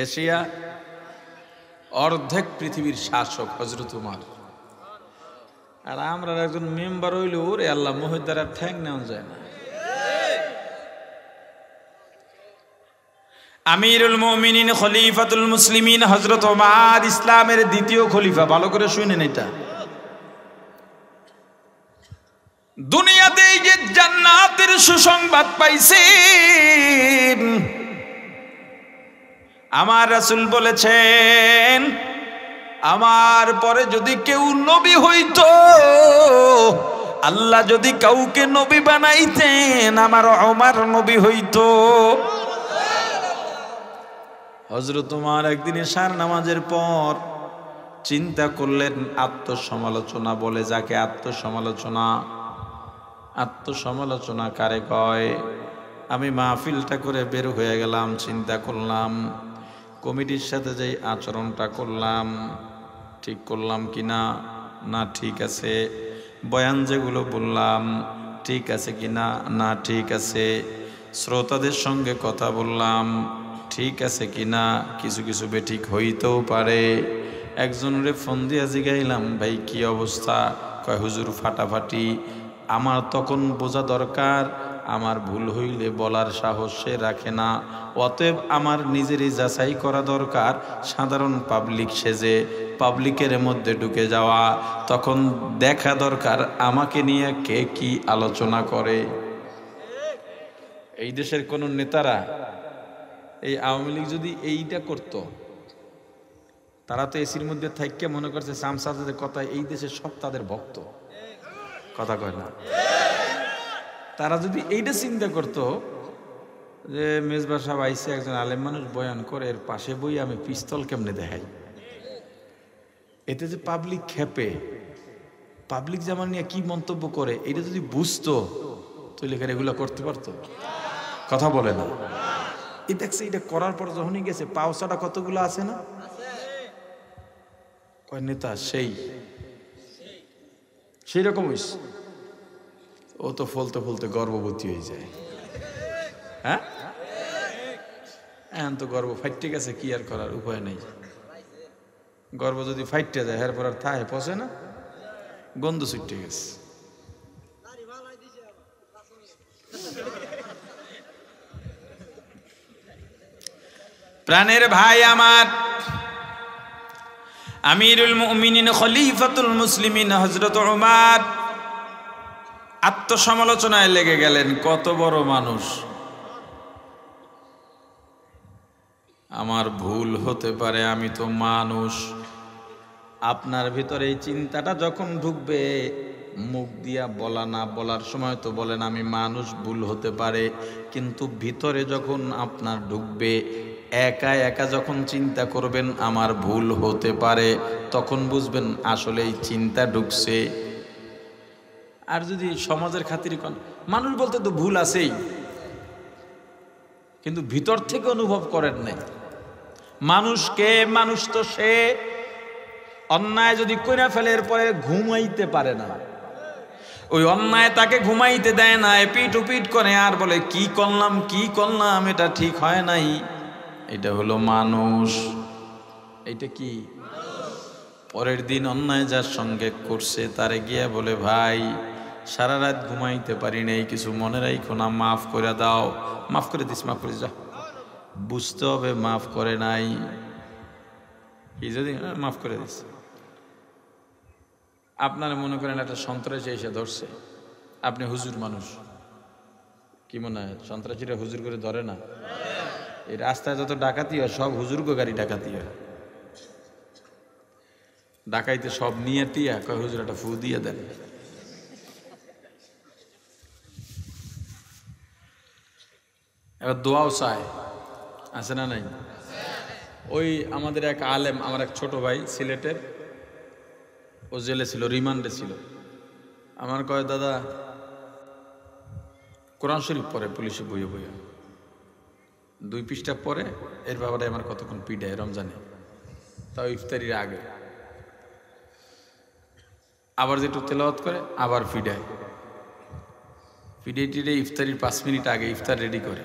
এশিয়া, অর্ধেক পৃথিবীর শাসক হযরত উমর। আর আমরা একজন মেম্বার হইলে ওরে আল্লাহ মহিদ্দার ঠ্যাং নেওয়া যায় না। আমিরুল মুমিনিন খলিফাতুল মুসলিমিন হযরত উমর ইসলামের দ্বিতীয় খলিফা। ভালো করে শুনেন, এটা দুনিয়াতে এই যে জান্নাতের সুসংবাদ পাইছেন, আমার রাসূল বলেছেন আমার পরে যদি কেউ নবী হইতো, আল্লাহ যদি কাউকে নবী বানাইতেন, আমার ওমর নবী হইতো। হযরত উমর একদিন এশার নামাজের পর চিন্তা করলেন, আত্মসমালোচনা বলে যাকে আত্মসমালোচনা, আত্মসমালোচনা কারে কয়? আমি মাহফিলটা করে বের হয়ে গেলাম, চিন্তা করলাম কমিটির সাথে যেই আচরণটা করলাম ঠিক করলাম কিনা, না ঠিক আছে, বয়ান যেগুলো বললাম ঠিক আছে কিনা, না ঠিক আছে, শ্রোতাদের সঙ্গে কথা বললাম ঠিক আছে কিনা, কিছু কিছু বেঠিক হইতেও পারে। একজনের ফোন দিয়ে জিগাইলাম, ভাই কি অবস্থা? কয় হুজুর ফাটাফাটি। আমার তখন বোঝা দরকার আমার ভুল হইলে বলার সাহস সে রাখে না, অতএব আমার নিজেরই যাচাই করা দরকার। সাধারণ পাবলিক সেজে পাবলিকের মধ্যে ঢুকে যাওয়া, তখন দেখা দরকার আমাকে নিয়ে কে কি আলোচনা করে। এই দেশের কোন নেতারা, এই আওয়ামী লীগ যদি এইটা করত, তারা তো এসির মধ্যে থাইকে মনে করছে সামসাদের কথা, এই দেশের সব তাদের ভক্ত, কথা কয় না। তারা যদি এইটা চিন্তা করত যে মেজবা সাহেব আইসে, একজন আলেম মানুষ বয়ান করে, এর পাশে বই আমি পিস্তল কেমনে দেখাই, এতে যে পাবলিক খেপে, পাবলিক যেমন নিয়ে কি মন্তব্য করে, এটা যদি বুঝতো তাহলে এগুলো করতে পারতো, কথা বলে না। এই দেখছে এটা করার পর যখনই গেছে, পাওসাটা কতগুলো আছে না, কয় নেতা সেই রকম হইছে। ও তো ফলতে ফলতে গর্ভবতী হয়ে যায়। হ্যাঁ, এখন তো গর্ভ ফাইটে গেছে, কি আর করার উপায় নেই। গর্ভ যদি ফাইটে যায়, এরপর আর থায় পচে না, গন্ধ ছুটে গেছে। প্রাণের ভাই আমার, আমিরুল মুমিনিন খলিফাতুল মুসলিমিন হযরত উমর আত্মসমালোচনায় লেগে গেলেন। কত বড় মানুষ, আমার ভুল হতে পারে, আমি তো মানুষ। আপনার ভিতরে এই চিন্তাটা যখন ঢুকবে, মুখ দিয়া বলা না বলার সময় তো বলেন আমি মানুষ, ভুল হতে পারে, কিন্তু ভিতরে যখন আপনার ঢুকবে, একা একা যখন চিন্তা করবেন আমার ভুল হতে পারে, তখন বুঝবেন আসলে এই চিন্তা ঢুকছে। আর যদি সমাজের খাতিরে কোন মানুষ বলতে তো ভুল আছেই, কিন্তু ভিতর থেকে অনুভব করেন নাই মানুষকে। মানুষ তো সে অন্যায় যদি কইরা ফেলে, এরপরে ঘুমাইতে পারে না, ওই অন্যায় তাকে ঘুমাইতে দেয় না, পিট উপিট করে আর বলে কি করলাম, এটা ঠিক হয় নাই। এটা হলো মানুষ। এইটা কি? পরের দিন অন্যায় যার সঙ্গে করছে তারে গিয়ে বলে, ভাই সারা রাত ঘুমাইতে পারি নাই, কিছু মনে রাখো না, মাফ করে দাও। মাফ করে দিস, মাফ করে যা, বুঝতে হবে মাফ করে নাই। কি যদি মাফ করে দিস, আপনারা মনে করেন একটা সন্ত্রাসী এসে ধরছে, আপনি হুজুর মানুষ, কি মনে হয় সন্ত্রাসীরা হুজুর করে ধরে না? এই রাস্তায় যত ডাকাতি হয় সব হুজুরগো গাড়ি ডাকাতি হয়, ডাকাইতে সব নিয়ে টিয়া কয় হুজুর একটা ফু দিয়ে দেন। এবার দোয়াও চায়, আছে না নাই? ওই আমাদের এক আলেম, আমার এক ছোট ভাই সিলেটের, ও জেলে ছিল, রিমান্ডে ছিল। আমার কয়, দাদা কোরআন শরীফ পড়ে পুলিশে বইয়ে বইয়ে 2 পৃষ্ঠা পরে, এর ব্যাপারে আমার কতক্ষণ পিডায় রমজানে, তাও ইফতারির আগে। আবার যেটু তেলাওয়াত করে আবার ফিডায়, ফিডে টিডে ইফতারির 5 মিনিট আগে ইফতার রেডি করে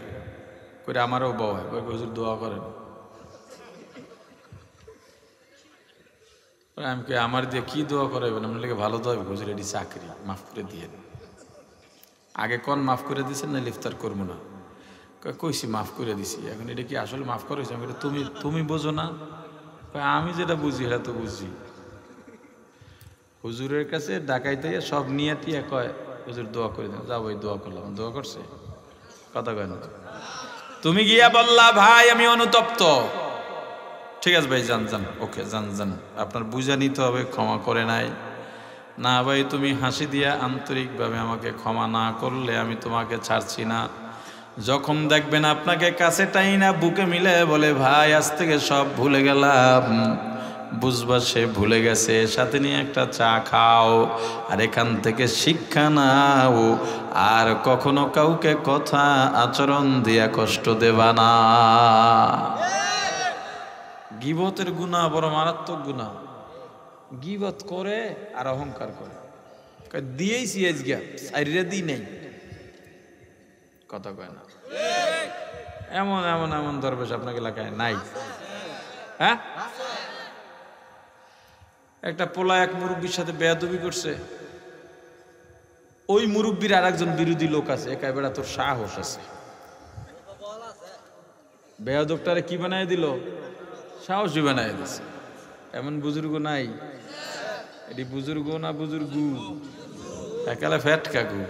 আমারও বউ হয়, হুজুর দোয়া করেন। আমি কে আমার দিয়ে কি দোয়া করাবেন? আপনার লেগে ভালো দোয়া, হুজুর এটি চাকরি মাফ করে দিয়ে আগে কোন মাফ করে দিয়েছেন না ইফতার করবো না। কইছি মাফ করে দিছি, এখন এটা কি আসলে মাফ করেছি? আমি তুমি বোঝো না? আমি যেটা বুঝি এটা তো বুঝি। হুজুরের কাছে ডাকাইতে সব নিয়ে টিয়া কয়, হুজুর দোয়া করে দেন, যাবো দোয়া করলাম, দোয়া করছে, কথা কয় না। তুমি গিয়া বললা, ভাই আমি অনুতপ্ত, ঠিক আছে ভাই যান যান, ওকে যান যান, আপনার বুঝা নিতে হবে, ক্ষমা করে নাই না ভাই, তুমি হাসি দিয়া আন্তরিকভাবে আমাকে ক্ষমা না করলে আমি তোমাকে ছাড়ছি না। যখন দেখবেন আপনাকে কাছে টাই না বুকে মিলে বলে, ভাই আজ থেকে সব ভুলে গেলাম, বুঝবা সে ভুলে গেছে, সাথে নিয়ে একটা চা খাও আর এখান থেকে শিক্ষা নাও, আর কখনো কাউকে কথা আচরণ দিয়া কষ্ট দেবা না। গীবতের গুনাহ বড় মারাত্মক গুনাহ। গীবত করে আর অহংকার করে, দিয়েইছি আজকে সাইরে দিই নেই, কথা কয় না। এমন এমন এমন দরবেশ আপনার এলাকায় নাই? হ্যাঁ, একটা পোলা এক মুরব্বীর সাথে বেয়াদবি করছে, ওই মুরব্বীর আর একজন বিরোধী লোক আছে, একা বেড়া তোর সাহস আছে, বেয়াদবটারে কি বানায় দিল? সাহসী বানায় দিছে। এমন বুজুর্গ নাই? এটি বুজুর্গ না বুজুর্গু, একালে ফ্যাট কাকু।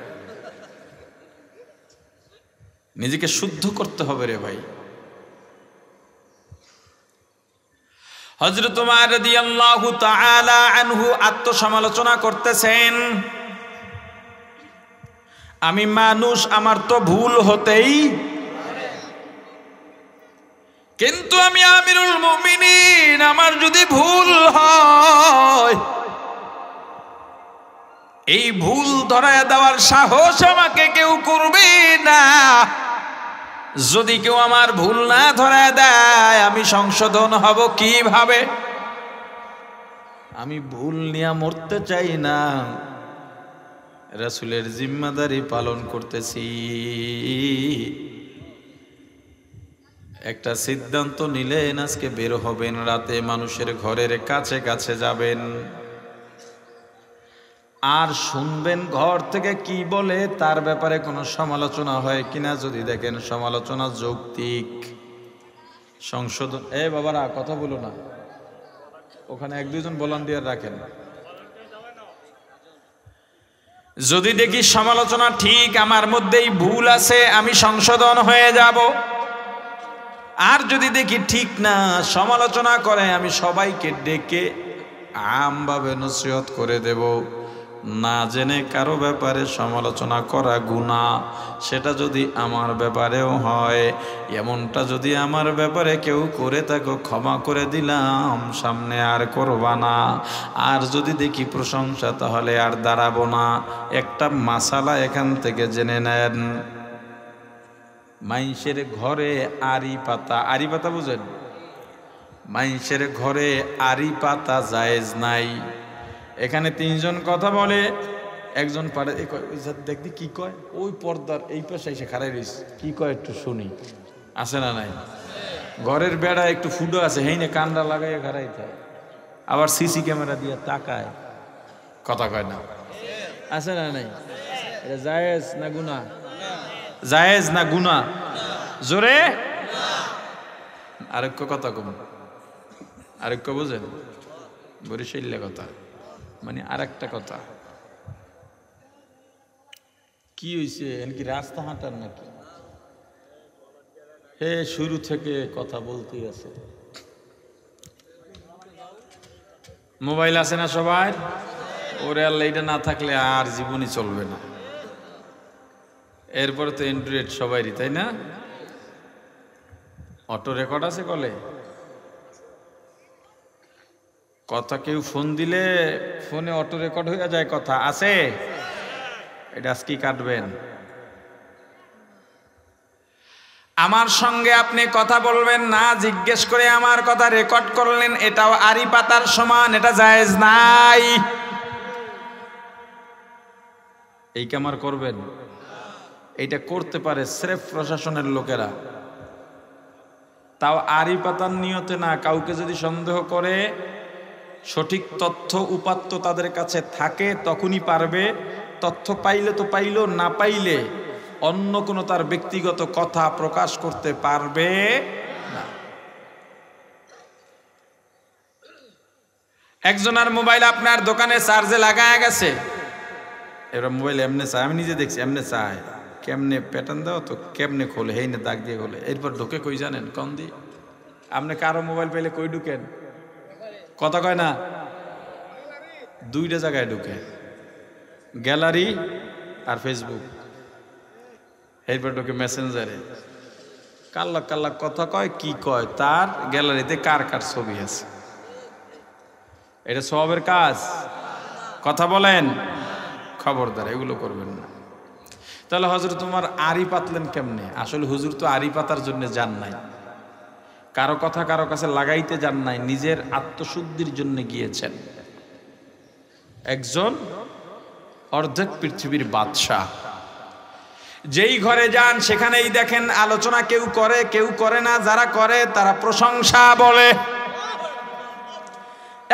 নিজেকে শুদ্ধ করতে হবে রে ভাই। হযরত উমর রাদিয়াল্লাহু তাআলা আনহু আত্মসমালোচনা করতেছেন, আমি মানুষ, আমার তো ভুল হতেই, কিন্তু আমি আমিরুল মুমিনিন, আমার যদি ভুল হয় এই ভুল ধরায় দেওয়ার সাহস আমাকে কেউ করবে না। যদি কেউ আমার ভুল না ধরায় দেয় আমি সংশোধন হব কিভাবে? আমি ভুল নিয়ে মরতে চাই না, রাসূলের জিম্মাদারি পালন করতেছি। একটা সিদ্ধান্ত নিলেন, আজকে বের হবেন, রাতে মানুষের ঘরের কাছে কাছে যাবেন, আর শুনবেন ঘর থেকে কি বলে, তার ব্যাপারে কোনো সমালোচনা হয় কিনা। যদি দেখেন সমালোচনা যৌক্তিক, সংশোধন। বাবারা কথা বলো না, ওখানে 1-2 জন ভলান্টিয়ার রাখেন। যদি দেখি সমালোচনা ঠিক, আমার মধ্যেই ভুল আছে, আমি সংশোধন হয়ে যাব। আর যদি দেখি ঠিক না, সমালোচনা করে, আমি সবাইকে ডেকে আমভাবে নসিহত করে দেব। না জেনে কারো ব্যাপারে সমালোচনা করা গুনাহ, সেটা যদি আমার ব্যাপারেও হয়, এমনটা যদি আমার ব্যাপারে কেউ করে থাকো, ক্ষমা করে দিলাম, সামনে আর করবা না। আর যদি দেখি প্রশংসা, তাহলে আর দাঁড়াবো না। একটা মাসালা এখান থেকে জেনে নেন, মাইনষের ঘরে আরি পাতা, আরি পাতা বুঝেন? মাইনষের ঘরে আরি পাতা জায়েজ নাই। এখানে 3 জন কথা বলে, একজন পারে দেখবি কি কয়, ওই পর্দার এই পাশে এসে খাড়াই রয়েছে, কি কয় একটু শুনি, আছে না নাই? ঘরের বেড়া একটু ফুটো আছে, হেইনে কান্ডা লাগাইয়া খাড়াই থাকে, আবার সিসি ক্যামেরা দিয়ে তাকায়, কথা কয় না, আছে না নাই? এটা জায়েজ না গুনাহ? জায়েজ না গুনাহ? জোরে আরেক কথা কম, আরেক বুঝেন? বরিশাইল্লা কথা, মানে আর একটা কথা। কি হয়েছে, এমনকি রাস্তা হাঁটার নাকি? হে শুরু থেকে কথা বলতেই আছে। মোবাইল আছে না সবার? ওরে আল্লাহ, এটা না থাকলে আর জীবনই চলবে না। এরপরে তো অ্যান্ড্রয়েড সবারই, তাই না? অটো রেকর্ড আছে কলে? কথা কেউ ফোন দিলে ফোনে অটো রেকর্ড হয়ে যায়, কথা আছে? এটা আজকে কাটবেন। আমার সঙ্গে আপনি কথা বলবেন না জিজ্ঞেস করে আমার কথা রেকর্ড করলেন, এটাও আড়ি পাতার সমান, এটা জায়েজ নাই। এই কামার করবেন? এইটা করতে পারে স্রেফ প্রশাসনের লোকেরা, তাও আড়ি পাতার নিয়তে না। কাউকে যদি সন্দেহ করে, সঠিক তথ্য উপাত্ত তাদের কাছে থাকে তখনই পারবে। তথ্য পাইলে তো পাইল, না পাইলে অন্য কোনো তার ব্যক্তিগত কথা প্রকাশ করতে পারবে না। একজনের মোবাইল আপনার দোকানে চার্জে লাগায় গেছে, এবার মোবাইল এমনে চায়, আমি নিজে দেখছি এমনে চায়, কেমনে প্যাটার্ন দাও তো কেমনে খোলে, হেই না দাগ দিয়ে খোলে। এরপর ঢুকে কই জানেন? কন দি আপনি কারো মোবাইল পেলে কই ঢুকেন? কথা কয় না, দুইটা জায়গায় ঢুকে, গ্যালারি আর ফেসবুক। এরপর ঢুকে মেসেঞ্জারে, কাল্লা কাল্লা কথা কয়। কি কয়? তার গ্যালারিতে কার কার ছবি আছে। এটা সওয়াবের কাজ? কথা বলেন। খবরদার এগুলো করবেন না। তাহলে হজরত তোমার আড়ি পাতলেন কেমনে? আসলে হুজুর তো আড়ি পাতার জন্য যান নাই, কারো কথা কারো কাছে লাগাইতে যান নাই, নিজের আত্মশুদ্ধির জন্য গিয়েছেন। একজন অর্ধেক পৃথিবীর বাদশাহ, যেই ঘরে যান সেখানেই দেখেন আলোচনা কেউ করে কেউ করে না, যারা করে তারা প্রশংসা বলে।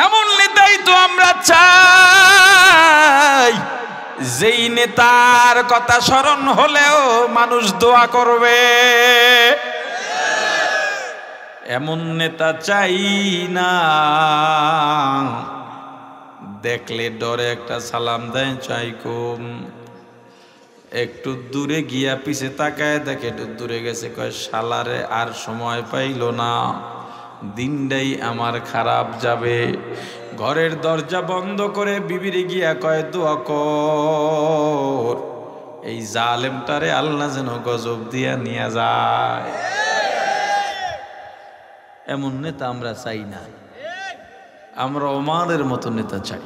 এমন নেতাই তো আমরা চাই, যেই নেতার কথা স্মরণ হলেও মানুষ দোয়া করবে। এমন নেতা চাই না দেখলে ডরে একটা সালাম দেয় চাই কম, একটু দূরে গিয়া পিছে তাকায় দেখে একটু দূরে গেছে, কয় শালারে আর সময় পাইল না, দিনটাই আমার খারাপ যাবে। ঘরের দরজা বন্ধ করে বিবিরে গিয়া কয় দোয়া কর, এই জালেমটারে আল্লাহ যেন গজব দিয়া নিয়ে যায়। এমন নেতা আমরা চাই না, আমরা ওমারের মতো নেতা চাই।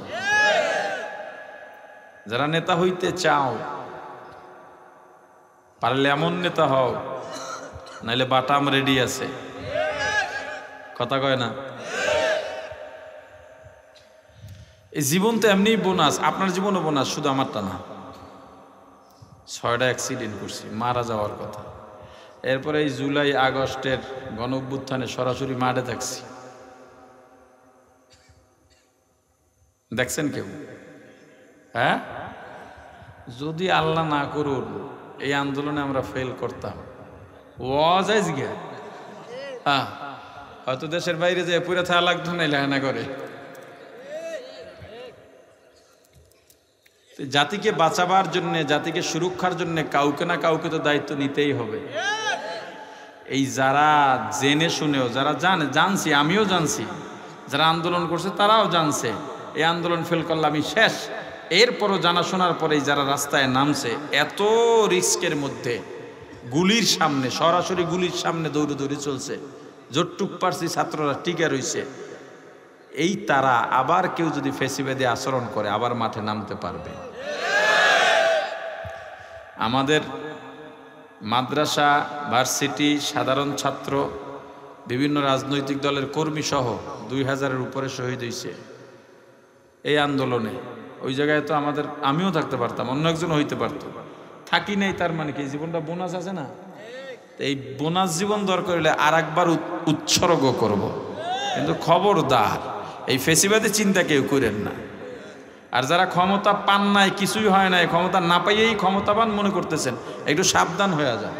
যারা নেতা হইতে চাও পারলে এমন নেতা হও, নাইলে বাটাম রেডি আছে। কথা কয় না? এই জীবন তো এমনি বোনাস, আপনার জীবনও বোনাস, শুধু আমারটা না। 6টা অ্যাক্সিডেন্ট করছি, মারা যাওয়ার কথা। এরপরে এই জুলাই আগস্টের গণ অভ্যুত্থানে সরাসরি মাঠে থাকছি, দেখছেন কেউ? হ্যাঁ, যদি আল্লাহ না করুন এই আন্দোলনে আমরা ফেল করতাম, ওয়াজ গিয়া হ্যাঁ হয়তো দেশের বাইরে যে পুরা থাকা লাগতো না লেখানা করে। জাতিকে বাঁচাবার জন্য, জাতিকে সুরক্ষার জন্য কাউকে না কাউকে তো দায়িত্ব নিতেই হবে। এই যারা জেনে শুনেও, যারা জানছি, আমিও জানছি, যারা আন্দোলন করছে তারাও জানছে এই আন্দোলন ফেল করলে আমি শেষ। এরপরও জানা শোনার পরেই যারা রাস্তায় নামছে, এত রিস্কের মধ্যে গুলির সামনে, সরাসরি গুলির সামনে দৌড়ে দৌড়ে চলছে, যতটুক পারছি ছাত্ররা টিকে রইছে, এই তারা আবার কেউ যদি ফেসিবাদী আচরণ করে আবার মাঠে নামতে পারবে। আমাদের মাদ্রাসা, ভার্সিটি, সাধারণ ছাত্র, বিভিন্ন রাজনৈতিক দলের কর্মী সহ 2000-এর উপরে শহীদ হয়েছে এই আন্দোলনে। ওই জায়গায় তো আমিও থাকতে পারতাম, অন্য একজন হইতে পারত, থাকি নাই। তার মানে কি জীবনটা বোনাস আছে না? এই বোনাস জীবন দরকার হলে আর একবার উৎসর্গ করব। কিন্তু খবরদার এই ফেসিবাদী চিন্তা কেউ করেন না। আর যারা ক্ষমতা পান নাই, কিছুই হয় নাই, ক্ষমতা না পাইয়েই ক্ষমতাবান মনে করতেছেন, একটু সাবধান হয়ে যান।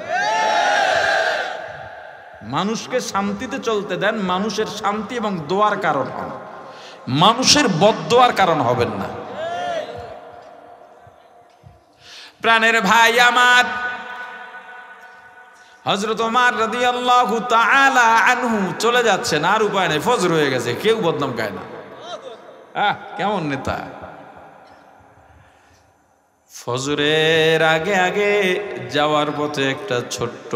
মানুষকে শান্তিতে চলতে দেন, মানুষের শান্তি এবং দোয়ার কারণ হন, মানুষের বদদোয়ার কারণ হবেন না। প্রাণের ভাই আমার, হযরত ওমর রাদিয়াল্লাহু তাআলা আনহু চলে যাচ্ছেন, আর উপায় নেই, ফজর হয়ে গেছে, কেউ বদনাম গায় না। কেমন নেতা! ফজরের আগে আগে যাওয়ার পথে একটা ছোট্ট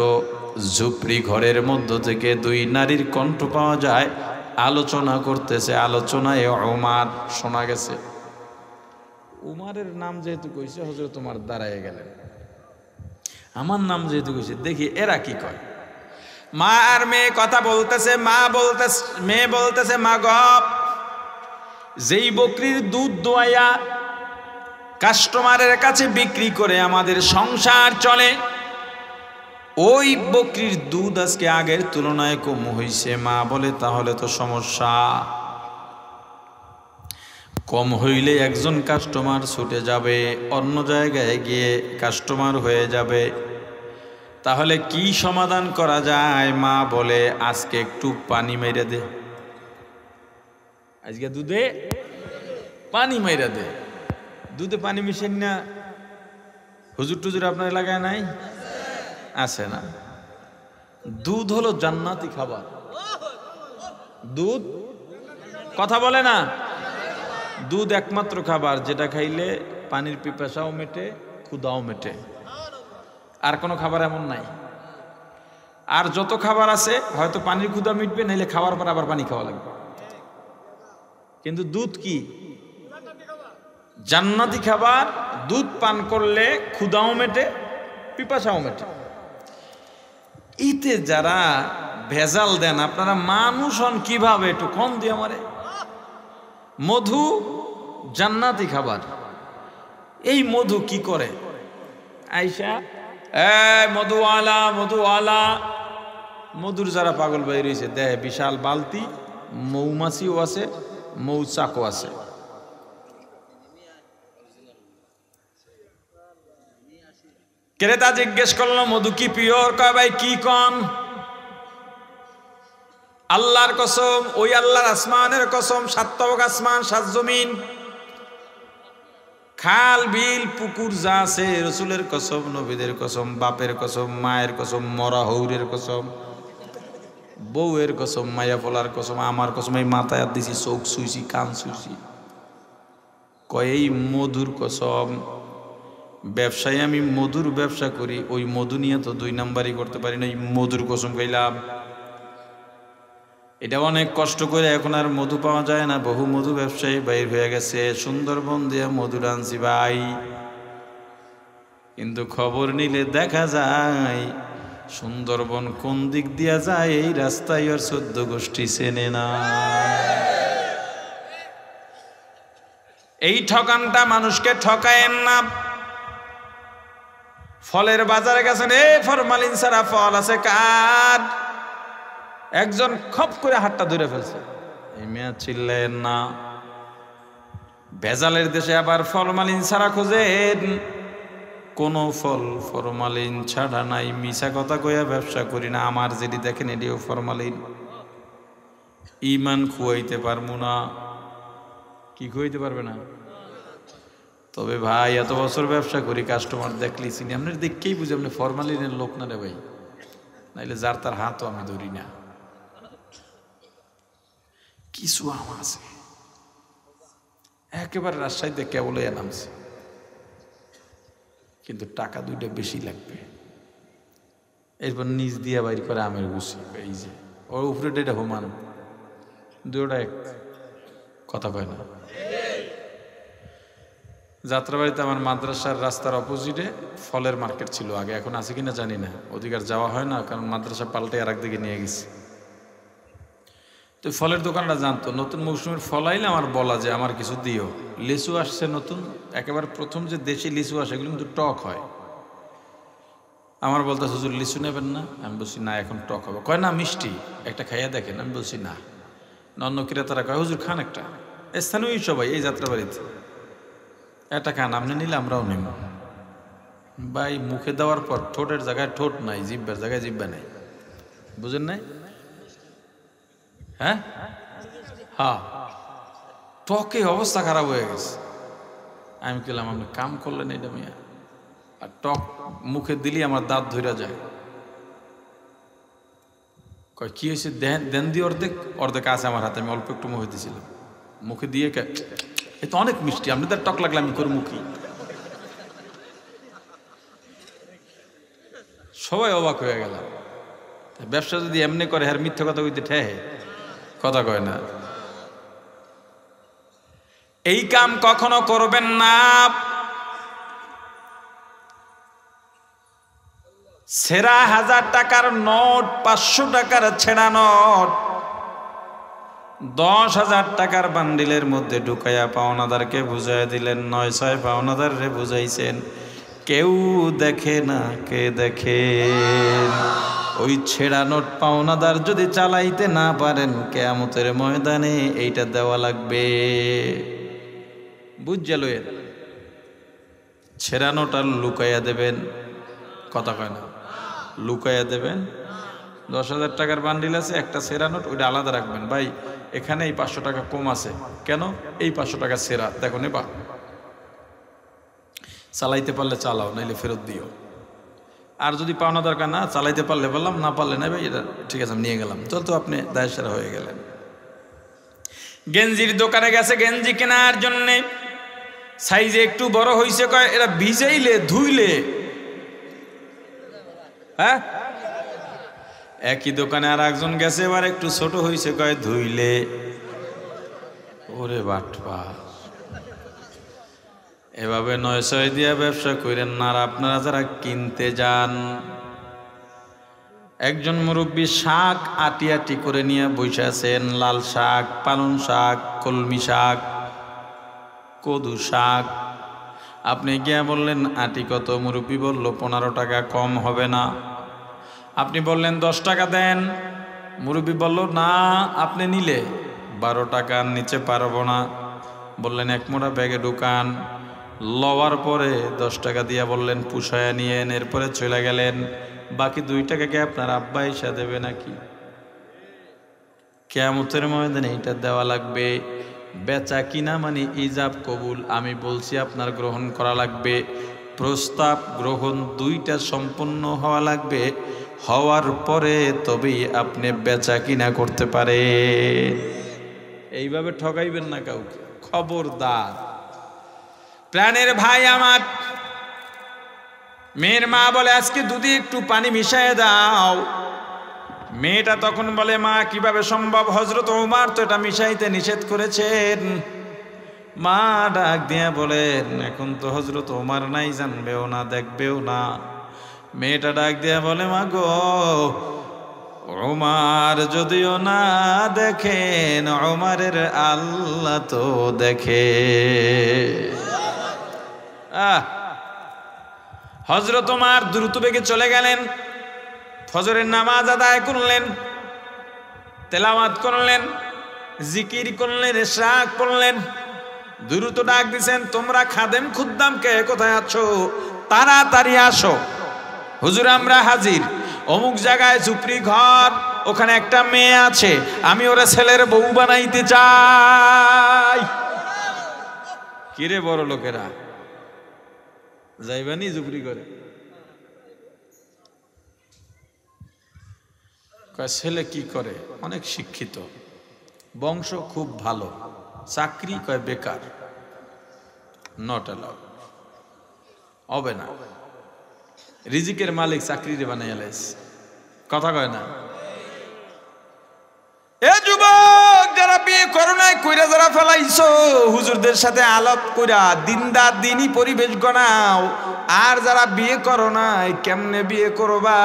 ঝুপড়ি ঘরের মধ্য থেকে দুই নারীর কণ্ঠ পাওয়া যায়, আলোচনা করতেছে। আলোচনায় ওমর শোনা গেছে। উমারের নাম যেহেতু কইছে, হযরত ওমর দাঁড়ায় গেলেন। আমার নাম যেহেতু কইছে, দেখি এরা কি কয়। মা আর মেয়ে কথা বলতেছে। মেয়ে বলতেছে, মা গো, যেই বকরির দুধ দোয়াইয়া কাস্টমারের কাছে বিক্রি করে আমাদের সংসার চলে, ওই বকরির দুধ আজকে আগের তুলনায় কম হইছে। মা বলে, তাহলে তো সমস্যা। কম হইলে একজন কাস্টমার ছুটে যাবে, অন্য জায়গায় গিয়ে কাস্টমার হয়ে যাবে। তাহলে কি সমাধান করা যায়? মা বলে, আজকে একটু পানি মেরে দে। আজকে দুধে পানি মেরে দে। দুধে পানি মিশেন না? হুজুর টুজুর আপনার এলাকায় নাই? আছে না? দুধ হলো জান্নাতি খাবার। দুধ কথা বলে না, দুধ একমাত্র খাবার যেটা খাইলে পানির পিপাসাও মেটে, ক্ষুধাও মেটে। আর কোনো খাবার এমন নাই। আর যত খাবার আছে, হয়তো পানির ক্ষুধা মিটবে, নাইলে খাওয়ার পর আবার পানি খাওয়া লাগবে। কিন্তু দুধ কি? জান্নাতি খাবার। দুধ পান করলে ক্ষুধাও মেটে, পিপাসাও মেটে। ইতে যারা ভেজাল দেন, আপনারা মানুষ হন কিভাবে? একটু কম দিয়ে আমারে। মধু জান্নাতি খাবার। এই মধু কি করে? আয়সা, মধুওয়ালা মধুওয়ালা। মধুর যারা পাগল বাইরে রয়েছে, দেহে বিশাল বালতি, মৌমাছিও আছে, মৌচাকও আছে। ক্রেতা জিজ্ঞেস করলো, মধু কি পিওর? কয়, ভাই কি কন? আল্লাহর কসম, ওই আল্লাহর আসমানের কসম, সাত তবক আসমান, সাত জমিন, খাল বিল পুকুর যা আছে, রসুলের কসম, নবীদের কসম, বাপের কসম, মায়ের কসম, মরা হৌরের কসম, বউয়ের কসম, মায়া ফলার কসম, আমার কসম, এই মাথায় হাত দিছি, চোখ শুইছি, কান শুইছি। কয়, এই মধুর কসম। ব্যবসায়ী আমি মধুর ব্যবসা করি, ওই মধু নিয়ে তো 2 নাম্বারই করতে পারি না। এই মধুর কসম খাইলাম। এটা অনেক কষ্ট করে, এখন আর মধু পাওয়া যায় না। বহু মধু ব্যবসায়ী বাইর হয়ে গেছে। সুন্দরবন দিয়ে মধু আনছি ভাই, কিন্তু খবর নিলে দেখা যায় সুন্দরবন কোন দিক দিয়া যায় এই রাস্তায় আর 14 গোষ্ঠী চেনে না। এই ঠকানটা মানুষকে ঠকায়েন না। ফলের বাজারে গেছেন, ফরমালিন ছাড়া ফল আছে কার? একজন খপ করে হাতটা ধরে ফেলছে। এই মেয়া চিল্লেন না। ভেজালের দেশে আবার ফরমালিন ছাড়া খোঁজেন, কোন ফল ফরমালিন ছাড়া নাই। মিছা কথা কইয়া ব্যবসা করি না। আমার যেটি দেখেন এটিও ফরমালিন। ইমান খুয়াইতে পারবো না। কি খুয়াইতে পারবে না? তবে ভাই, এত বছর ব্যবসা করি, কাস্টমার দেখলি চিনি। আপনার দেখকেই বুঝি আপনি ফরমালিনের লোক না রে ভাই। নাইলে যার তার হাতও আমি ধরি না। কিছু আম আছে একেবারে রাজশাহীতে কেবলই নামছে, কিন্তু টাকা 2টা বেশি লাগবে। এরপর নিজ দিয়া বাইর করে আমের গুছি। এই যে ওর উপরে এটা হোমান, 2টা এক কথা কয় না। যাত্রাবাড়িতে আমার মাদ্রাসার রাস্তার অপোজিটে ফলের মার্কেট ছিল আগে, এখন আছে কিনা জানি না। অধিকার যাওয়া হয় না, কারণ মাদ্রাসা পাল্টে আর একদিকে নিয়ে গেছে। তো ফলের দোকানটা জানতো, নতুন মৌসুমের ফল আইলে আমার বলা যে আমার কিছু দিও। লিচু আসছে নতুন, একেবারে প্রথম যে দেশি লিচু আসে, এগুলো কিন্তু টক হয়। আমার বলতে, হুজুর লিচু নেবেন না? আমি বলছি না, এখন টক হবে। কয় না, মিষ্টি, একটা খাইয়া দেখেন। আমি বলছি না। অন্য ক্রেতারা কয়, হুজুর খান একটা। স্থানীয় সবাই এই যাত্রাবাড়িতে, একটা খান, আপনি নিলে আমরাও নেব। ভাই, মুখে দেওয়ার পর ঠোঁটের জায়গায় ঠোঁট নাই, জিব্বার জায়গায় জিব্বা নাই। বুঝেন নাই? হ্যাঁ হ্যাঁ, টকে অবস্থা খারাপ হয়ে গেছে। আমি বললাম, আপনি কাম করলেন এটা মিয়া। আর টক মুখে দিলি আমার দাঁত ধইরা যায়। কয় কি হয়েছে? দেন দিয়ে অর্ধেক আছে আমার হাতে। আমি অল্প একটু মুখে দিয়েছিলাম, মুখে দিয়ে এ তো অনেক মিষ্টি, আপনি তার টক লাগলে আমি করবো কি? সবাই অবাক হয়ে গেল। ব্যবসা যদি এমনি করে আর মিথ্যা কথা কইতে ঠেহে, কথা কয় না। এই কাম কখনো করবেন না। ছেঁড়া 1000 টাকার নোট, 500 টাকার ছেঁড়া নোট 10,000 টাকার বান্ডিলের মধ্যে ঢুকাইয়া পাওনাদারকে বুঝাই দিলেন, 9-6 পাওনাদার রে বুঝাইছেন, কেউ দেখে না, কে দেখে? ওই ছেঁড়া নোট পাওনাদার যদি চালাইতে না পারেন, কিয়ামতের ময়দানে এইটা দেওয়া লাগবে। বুঝা লইয়েন, ছেঁড়া নোট আর লুকাইয়া দেবেন, কথা কয় না, লুকাইয়া দেবেন। 10,000 টাকার বান্ডিল আছে, একটা ছেঁড়া নোট, ওইটা আলাদা রাখবেন। ভাই এখানে এই 500 টাকা কম আছে, কেন? এই 500 টাকা ছেঁড়া, দেখো নেবা, চালাইতে পারলে চালাও, নাইলে ফেরত দিও। আর যদি পাওনা দরকার না, চালাইতে পারলে বললাম, না পারলে না, ভাই এটা ঠিক আছে আমি নিয়ে গেলাম, চল, তো আপনি দায় সেরা হয়ে গেলেন। গেঞ্জির দোকানে গেছে গেঞ্জি কেনার জন্যে, সাইজে একটু বড় হইছে, কয় এটা ভিজাইলে ধুইলে, হ্যাঁ। একই দোকানে আর একজন গেছে, এবার একটু ছোট হইছে, কয় ধুইলে। ওরে বাটপা, এভাবে 9-6 দিয়া ব্যবসা করেন না। আর আপনারা যারা কিনতে যান, একজন মুরব্বী শাক আটি আটি করে নিয়ে বসে আছেন, লাল শাক, পালং শাক, কলমি শাক, কদু শাক। আপনি গিয়া বললেন আটি কত? মুরব্বী বলল 15 টাকা, কম হবে না। আপনি বললেন 10 টাকা দেন, মুরব্বী বলল না, আপনি নিলে 12 টাকার নিচে পারবো না। বললেন 1 মোটা ব্যাগে ঢুকান, লওয়ার পরে 10 টাকা দিয়া বললেন পুষায়া নিয়েন, এরপরে চলে গেলেন। বাকি 2 টাকাকে আপনার আব্বা এসে দেবে নাকি? কিয়ামতের ময়দানে এটা দেওয়া লাগবে। বেচা কিনা মানে ইজাব কবুল, আমি বলছি আপনার গ্রহণ করা লাগবে। প্রস্তাব গ্রহণ 2টা সম্পূর্ণ হওয়া লাগবে, হওয়ার পরে তবেই আপনি বেচা কিনা করতে পারে। এইভাবে ঠকাইবেন না কাউকে, খবরদার। প্রাণের ভাই আমার, মেয়ের মা বলে আজকে দুধে একটু পানি মিশিয়ে দাও। মেয়েটা তখন বলে, মা কিভাবে সম্ভব, হযরত ওমর তো এটা মিশাইতে নিষেধ করেছেন। মা ডাক দিয়া বলেন, এখন তো হযরত ওমর নাই, জানবেও না, দেখবেও না। মেয়েটা ডাক দিয়া বলে, মা গো, ওমর যদিও না দেখেন, ওমরের আল্লাহ তো দেখে। হযরত ওমর দ্রুত বেগে চলে গেলেন, ফজরের নামাজ আদায় করলেন, তেলাওয়াত করলেন, জিকির করলেন, ইশরাক পড়লেন, দ্রুত ডাক দিছেন, তোমরা খাদেম খুদ্দাম কে কোথায় আছো? তাড়াতাড়ি আসো, হুজুর আমরা হাজির। অমুক জায়গায় ঝুপড়ি ঘর, ওখানে একটা মেয়ে আছে, আমি ওরা ছেলের বউ বানাইতে চাই। কিরে বড় লোকেরা, যাইবানি ঝুপড়ি করে? ছেলে কি করে? অনেক শিক্ষিত, বংশ খুব ভালো, চাকরি কয় বেকার, নট অ্যালাউড, হবে না। রিজিকের মালিক চাকরিরে বানাইয়া লাইছে, কথা কয় না। এ যুবক যারা বিয়ে করো নাই, কইরা যারা ফেলাইছো, হুজুরদের সাথে আলাপ কইরা দিনদার দিনই পরিবেশ গনাও। আর যারা বিয়ে করো নাই, কেমনে বিয়ে করবা?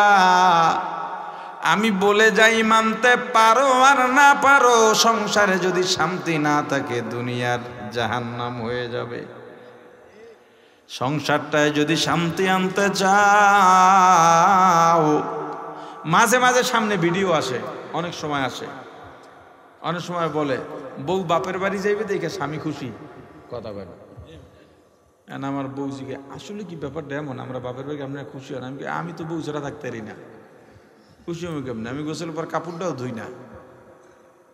আমি বলে যাই, মানতে পারো আর না পারো, সংসারে যদি শান্তি না থাকে, দুনিয়ার জাহান্নাম হয়ে যাবে। সংসারটায় যদি শান্তি আনতে চাও, মাঝে মাঝে সামনে ভিডিও আসে, অনেক সময় আসে, অনেক সময় বলে বউ বাপের বাড়ি যাইবে দেখে স্বামী খুশি, কথা বলে। আমার বউ জিগে আসলে কি ব্যাপারটা এমন, আমরা বাপের বাড়ি আমরা খুশি হন? আমি তো বউ ছাড়া থাকতে পারি না, খুশি আমি কেমন? আমি গোসল পর কাপড়টাও ধুই না।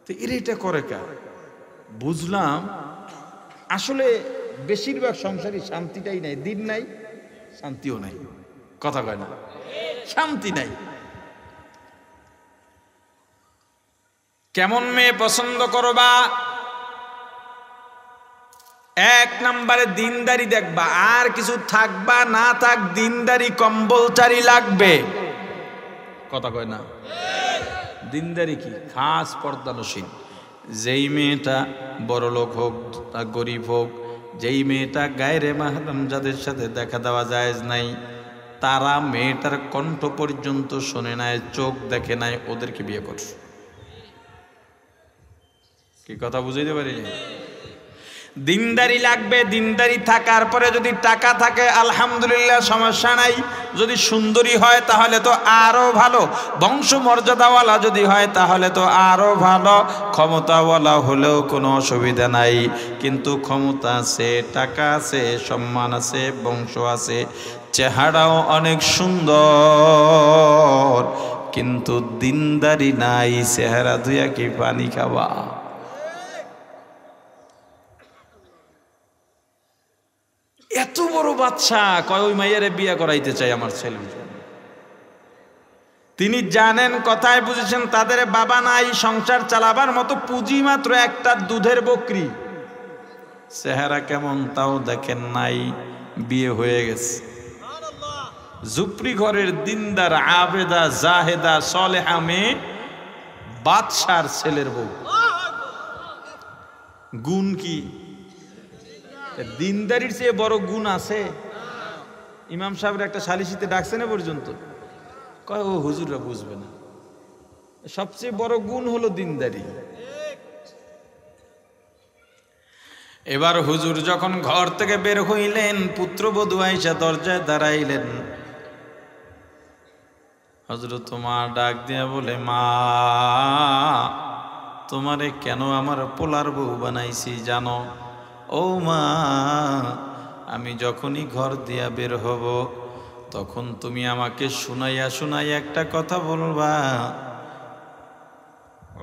তো এটা করে কে? বুঝলাম আসলে বেশিরভাগ সংসারই শান্তিটাই নাই, দিন নাই, শান্তিও নাই, কথা কয় না, শান্তি নাই। কেমন মেয়ে পছন্দ করবা? 1 নম্বরে দিনদারি দেখবা, আর কিছু থাকবা না থাক, দিনদারি কম্বলচারী লাগবে, কথা কয় না। দিনদারি কি? খাস পর্দানসীন। যেই মেয়েটা বড় লোক হোক গরিব হোক, যেই মেয়েটা গায়রে মাহরাম যাদের সাথে দেখা দেওয়া জায়েজ নাই, তারা মেয়েটার কণ্ঠ পর্যন্ত শোনে নাই, চোখ দেখে নাই, ওদেরকে বিয়ে করছে। কি কথা বুঝাইতে পারি? দিনদারি লাগবে। দিনদারি থাকার পরে যদি টাকা থাকে আলহামদুলিল্লাহ, সমস্যা নাই। যদি সুন্দরী হয় তাহলে তো আরো ভালো, বংশ মর্যাদাওয়ালা যদি হয় তাহলে তো আরো ভালো, ক্ষমতাওয়ালা হলেও কোনো অসুবিধা নাই। কিন্তু ক্ষমতা আছে, টাকা আছে, সম্মান আছে, বংশ আছে, চেহারাও অনেক সুন্দর, কিন্তু দিনদারি নাই, চেহারা ধুইয়া কি পানি খাওয়া? এত বড় বাচ্চা কয় ওই মাইয়ারে বিয়ে করাইতে চাই আমার ছেলে। তিনি জানেন, কথায় বুঝেছেন, তাদের বাবা নাই, সংসার চালাবার মতো পুঁজি মাত্র একটা দুধের বকরি। চেহারা কেমন তাও দেখেন নাই, বিয়ে হয়ে গেছে। ঝুপড়ি ঘরের দিনদার আবেদা জাহেদা সলেহা মেয়ে, বাদশার ছেলের বউ। গুণ কি? দিনদারির চেয়ে বড় গুণ আছে? ইমাম সাহেবের একটা সালিসিতে ডাকছে না পর্যন্ত, কয় ও হুজুররা বুঝবে না, সবচেয়ে বড় গুণ হলো দিনদারি। এবার হুজুর যখন ঘর থেকে বের হইলেন, পুত্রবধূ আইসা দরজায় দাঁড়াইলেন। হযরত তোমার ডাক দিয়া বলে, মা তোমারে কেন আমার পোলার বউ বানাইছি জানো? ও মা, আমি যখনই ঘর দিয়া বের হব তখন তুমি আমাকে শুনাইয়া শুনাইয়া একটা কথা বলবা।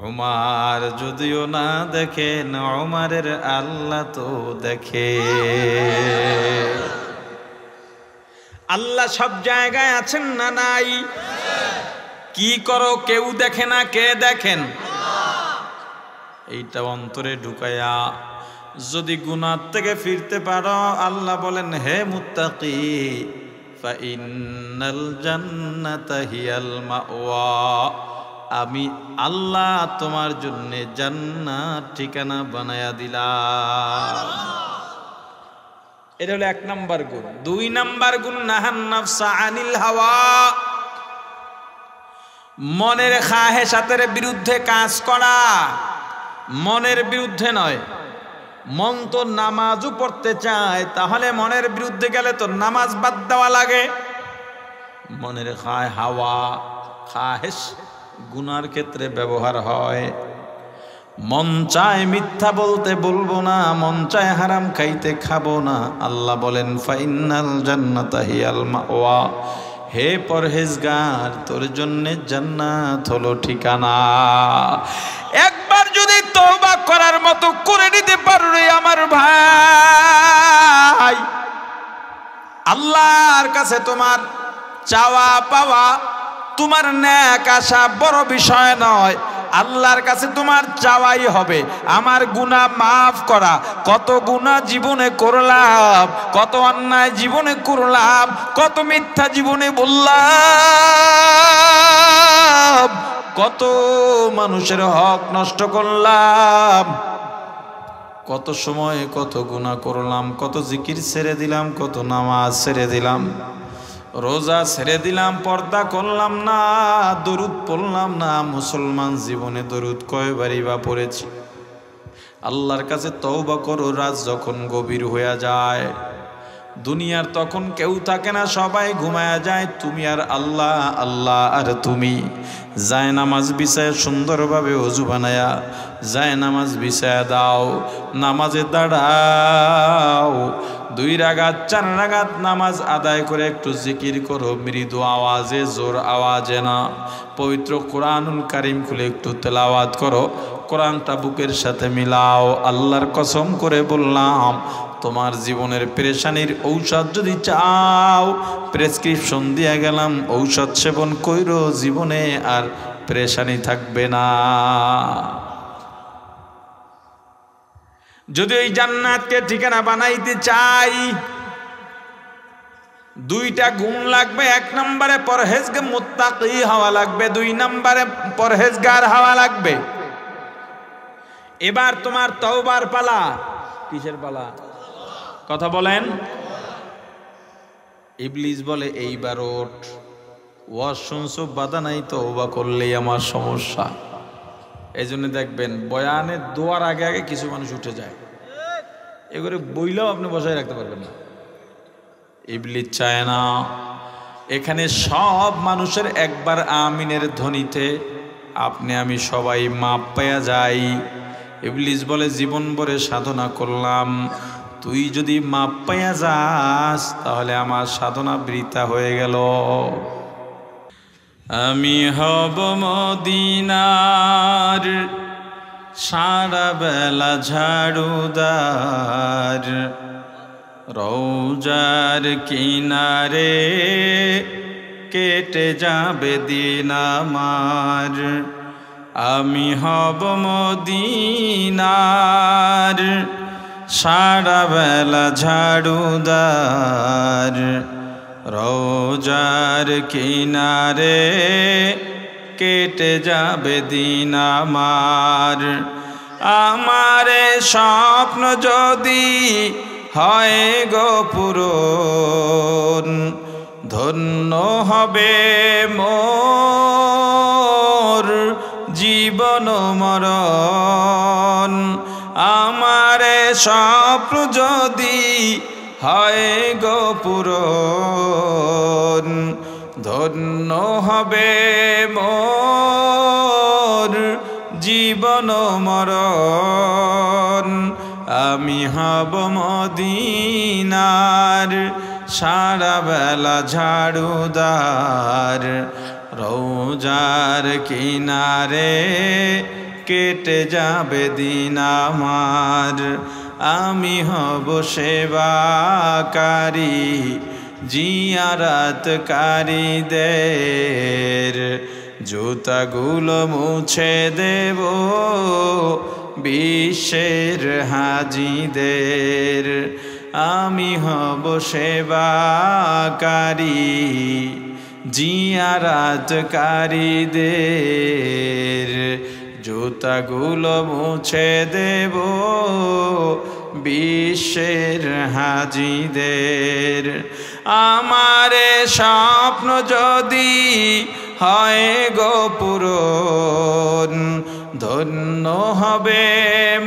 ওমর যদিও না দেখেন, ওমরের আল্লাহ তো দেখে। আল্লাহ সব জায়গায় আছেন না নাই? কি করো কেউ দেখে না, কে দেখেন? এইটা অন্তরে ঢুকায়া যদি গুনাহ থেকে ফিরতে পারো, আল্লাহ বলেন, হে মুত্তাকি, ফাইন্নাল জান্নাতা হিয়াল মাওয়া, আমি আল্লাহ তোমার জন্য জান্নাত ঠিকানা বানায়া দিলাম। এটা হলো 1 নাম্বার গুণ। 2 নাম্বার গুণ, নাহান নাফসা আনিল হাওয়া, মনের খাহেসাতের বিরুদ্ধে কাজ করা। মনের বিরুদ্ধে নয়, মন তো নামাজও পড়তে চায়, তাহলে মনের বিরুদ্ধে গেলে তো নামাজ বাদ দেওয়া লাগে। মনের হাওয়া খাহেস গুনার ক্ষেত্রে ব্যবহার হয়। মন চায় মিথ্যা বলতে বলবো না, মন চায় হারাম খাইতে খাবো না। আল্লাহ বলেন, ফাইন্নাল জান্নাতা হিয়াল মাওয়া, হে পরহেজগার, তোর জন্য জান্নাত হলো ঠিকানা। একবার যদি তওবা করার মতো করে নিতে পারলে আমার ভাই, আল্লাহর কাছে তোমার চাওয়া পাওয়া, তোমার নেক আশা বড় বিষয় নয়। আল্লাহর কাছে তোমার চাওয়াই হবে আমার গুনাহ মাফ করা। কত গুনাহ জীবনে করলাম, কত অন্যায় জীবনে করলাম, কত মিথ্যা জীবনে বললাম, কত মানুষের হক নষ্ট করলাম, কত সময় কত গুনাহ করলাম, কত জিকির ছেড়ে দিলাম, কত নামাজ ছেড়ে দিলাম, রোজা ছেড়ে দিলাম, পর্দা করলাম না, দরুদ পড়লাম না। মুসলমান জীবনে দরুদ কয়বারই বা পড়েছি? আল্লাহর কাছে তওবা করো। রাত যখন গভীর হয়ে যায়, দুনিয়ার তখন কেউ থাকে না, সবাই ঘুমায়া যায়, তুমি আর আল্লাহ, আল্লাহ আর তুমি। যায় নামাজ বিছায় সুন্দরভাবে ওযু বানায়া যায় নামাজ বিছায়া দাও, নামাজে দাঁড়াও, 2 রাকাত 4 রাকাত নামাজ আদায় করে একটু জিকির করো, মৃদু আওয়াজে, জোর আওয়াজে না। পবিত্র কোরআনুল কারীম খুলে একটু তেলাওয়াত করো, কোরআনটা বুকের সাথে মিলাও। আল্লাহর কসম করে বললাম, তোমার জীবনের পেরেশানির ঔষধ যদি চাও, প্রেসক্রিপশন দিয়ে গেলাম, ঔষধ সেবন কইরো, জীবনে আর পেরেশানি থাকবে না। যদি এই জান্নাতকে ঠিকানা বানাইতে চাই, দুইটা গুণ লাগবে। 1 নম্বরে পরহেজগার মুত্তাকি হওয়া লাগবে, 2 নম্বরে পরহেজগার হওয়া লাগবে। এবার তোমার তওবার পালা। কিসের পালা? কথা বলেন। ইবলিস বলে এইবার ওঠ, ওয়াজ শুনছো বাধা নাই, তওবা করলেই আমার সমস্যা। এই জন্য দেখবেন বয়ানের দোয়ার আগে আগে কিছু মানুষ উঠে যায়, এগুলো বইলেও আপনি বসায় রাখতে পারবেন না। ইবলিস চায় না এখানে সব মানুষের একবার আমিনের ধ্বনিতে আপনি আমি সবাই মাপ পেয়ে যাই। ইবলিস বলে জীবন ভরে সাধনা করলাম, তুই যদি মাপ পেয়ে যাস তাহলে আমার সাধনা বৃথা হয়ে গেল। আমি হব মদিনার সারা বেলা ঝাড়ুদার, রওজার কিনারে কেটে যাবে দিন আমার। আমি হব মদিনার সারা বেলা ঝাড়ুদার, রওজার কিনারে কেটে যাবে দিন আমার। আমারে স্বপ্ন যদি হয় গো পূরণ, ধন্য হবে মোর জীবন মরণ। আমারে স্বপ্ন যদি হয় গো পূরণ, ধন্য হবে মোর জীবন মরণ। আমি হব মদিনার সারা বেলা ঝাড়ুদার, রওজার কিনারে কেটে যাবে দিন আমার। আমি হব সেবাকারী জিয়ারাতকারীদের, জুতাগুলো মুছে দেব বিশ্বের হাজিদের। আমি হব সেবাকারী জিয়ারাতকারীদের, জুতাগুলো মুছে দেব বিশ্বের হাজিদের। আমারে স্বপ্ন যদি হয় গো পূরণ, ধন্য হবে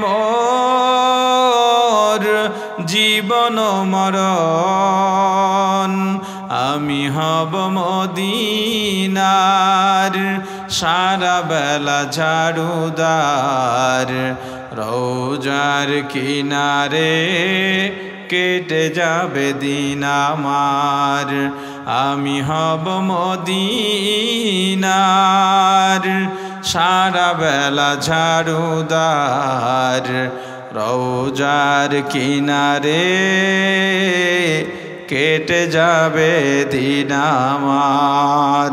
মোর জীবন মরণ। আমি হব মদিনার সারা বেলা ঝাড়ুদার, রওজার কিনারে কেটে যাবে দিন আমার। আমি হব মদিনার সারা বেলা ঝাড়ুদার, রওজার কিনারে কেটে যাবে দিন আমার।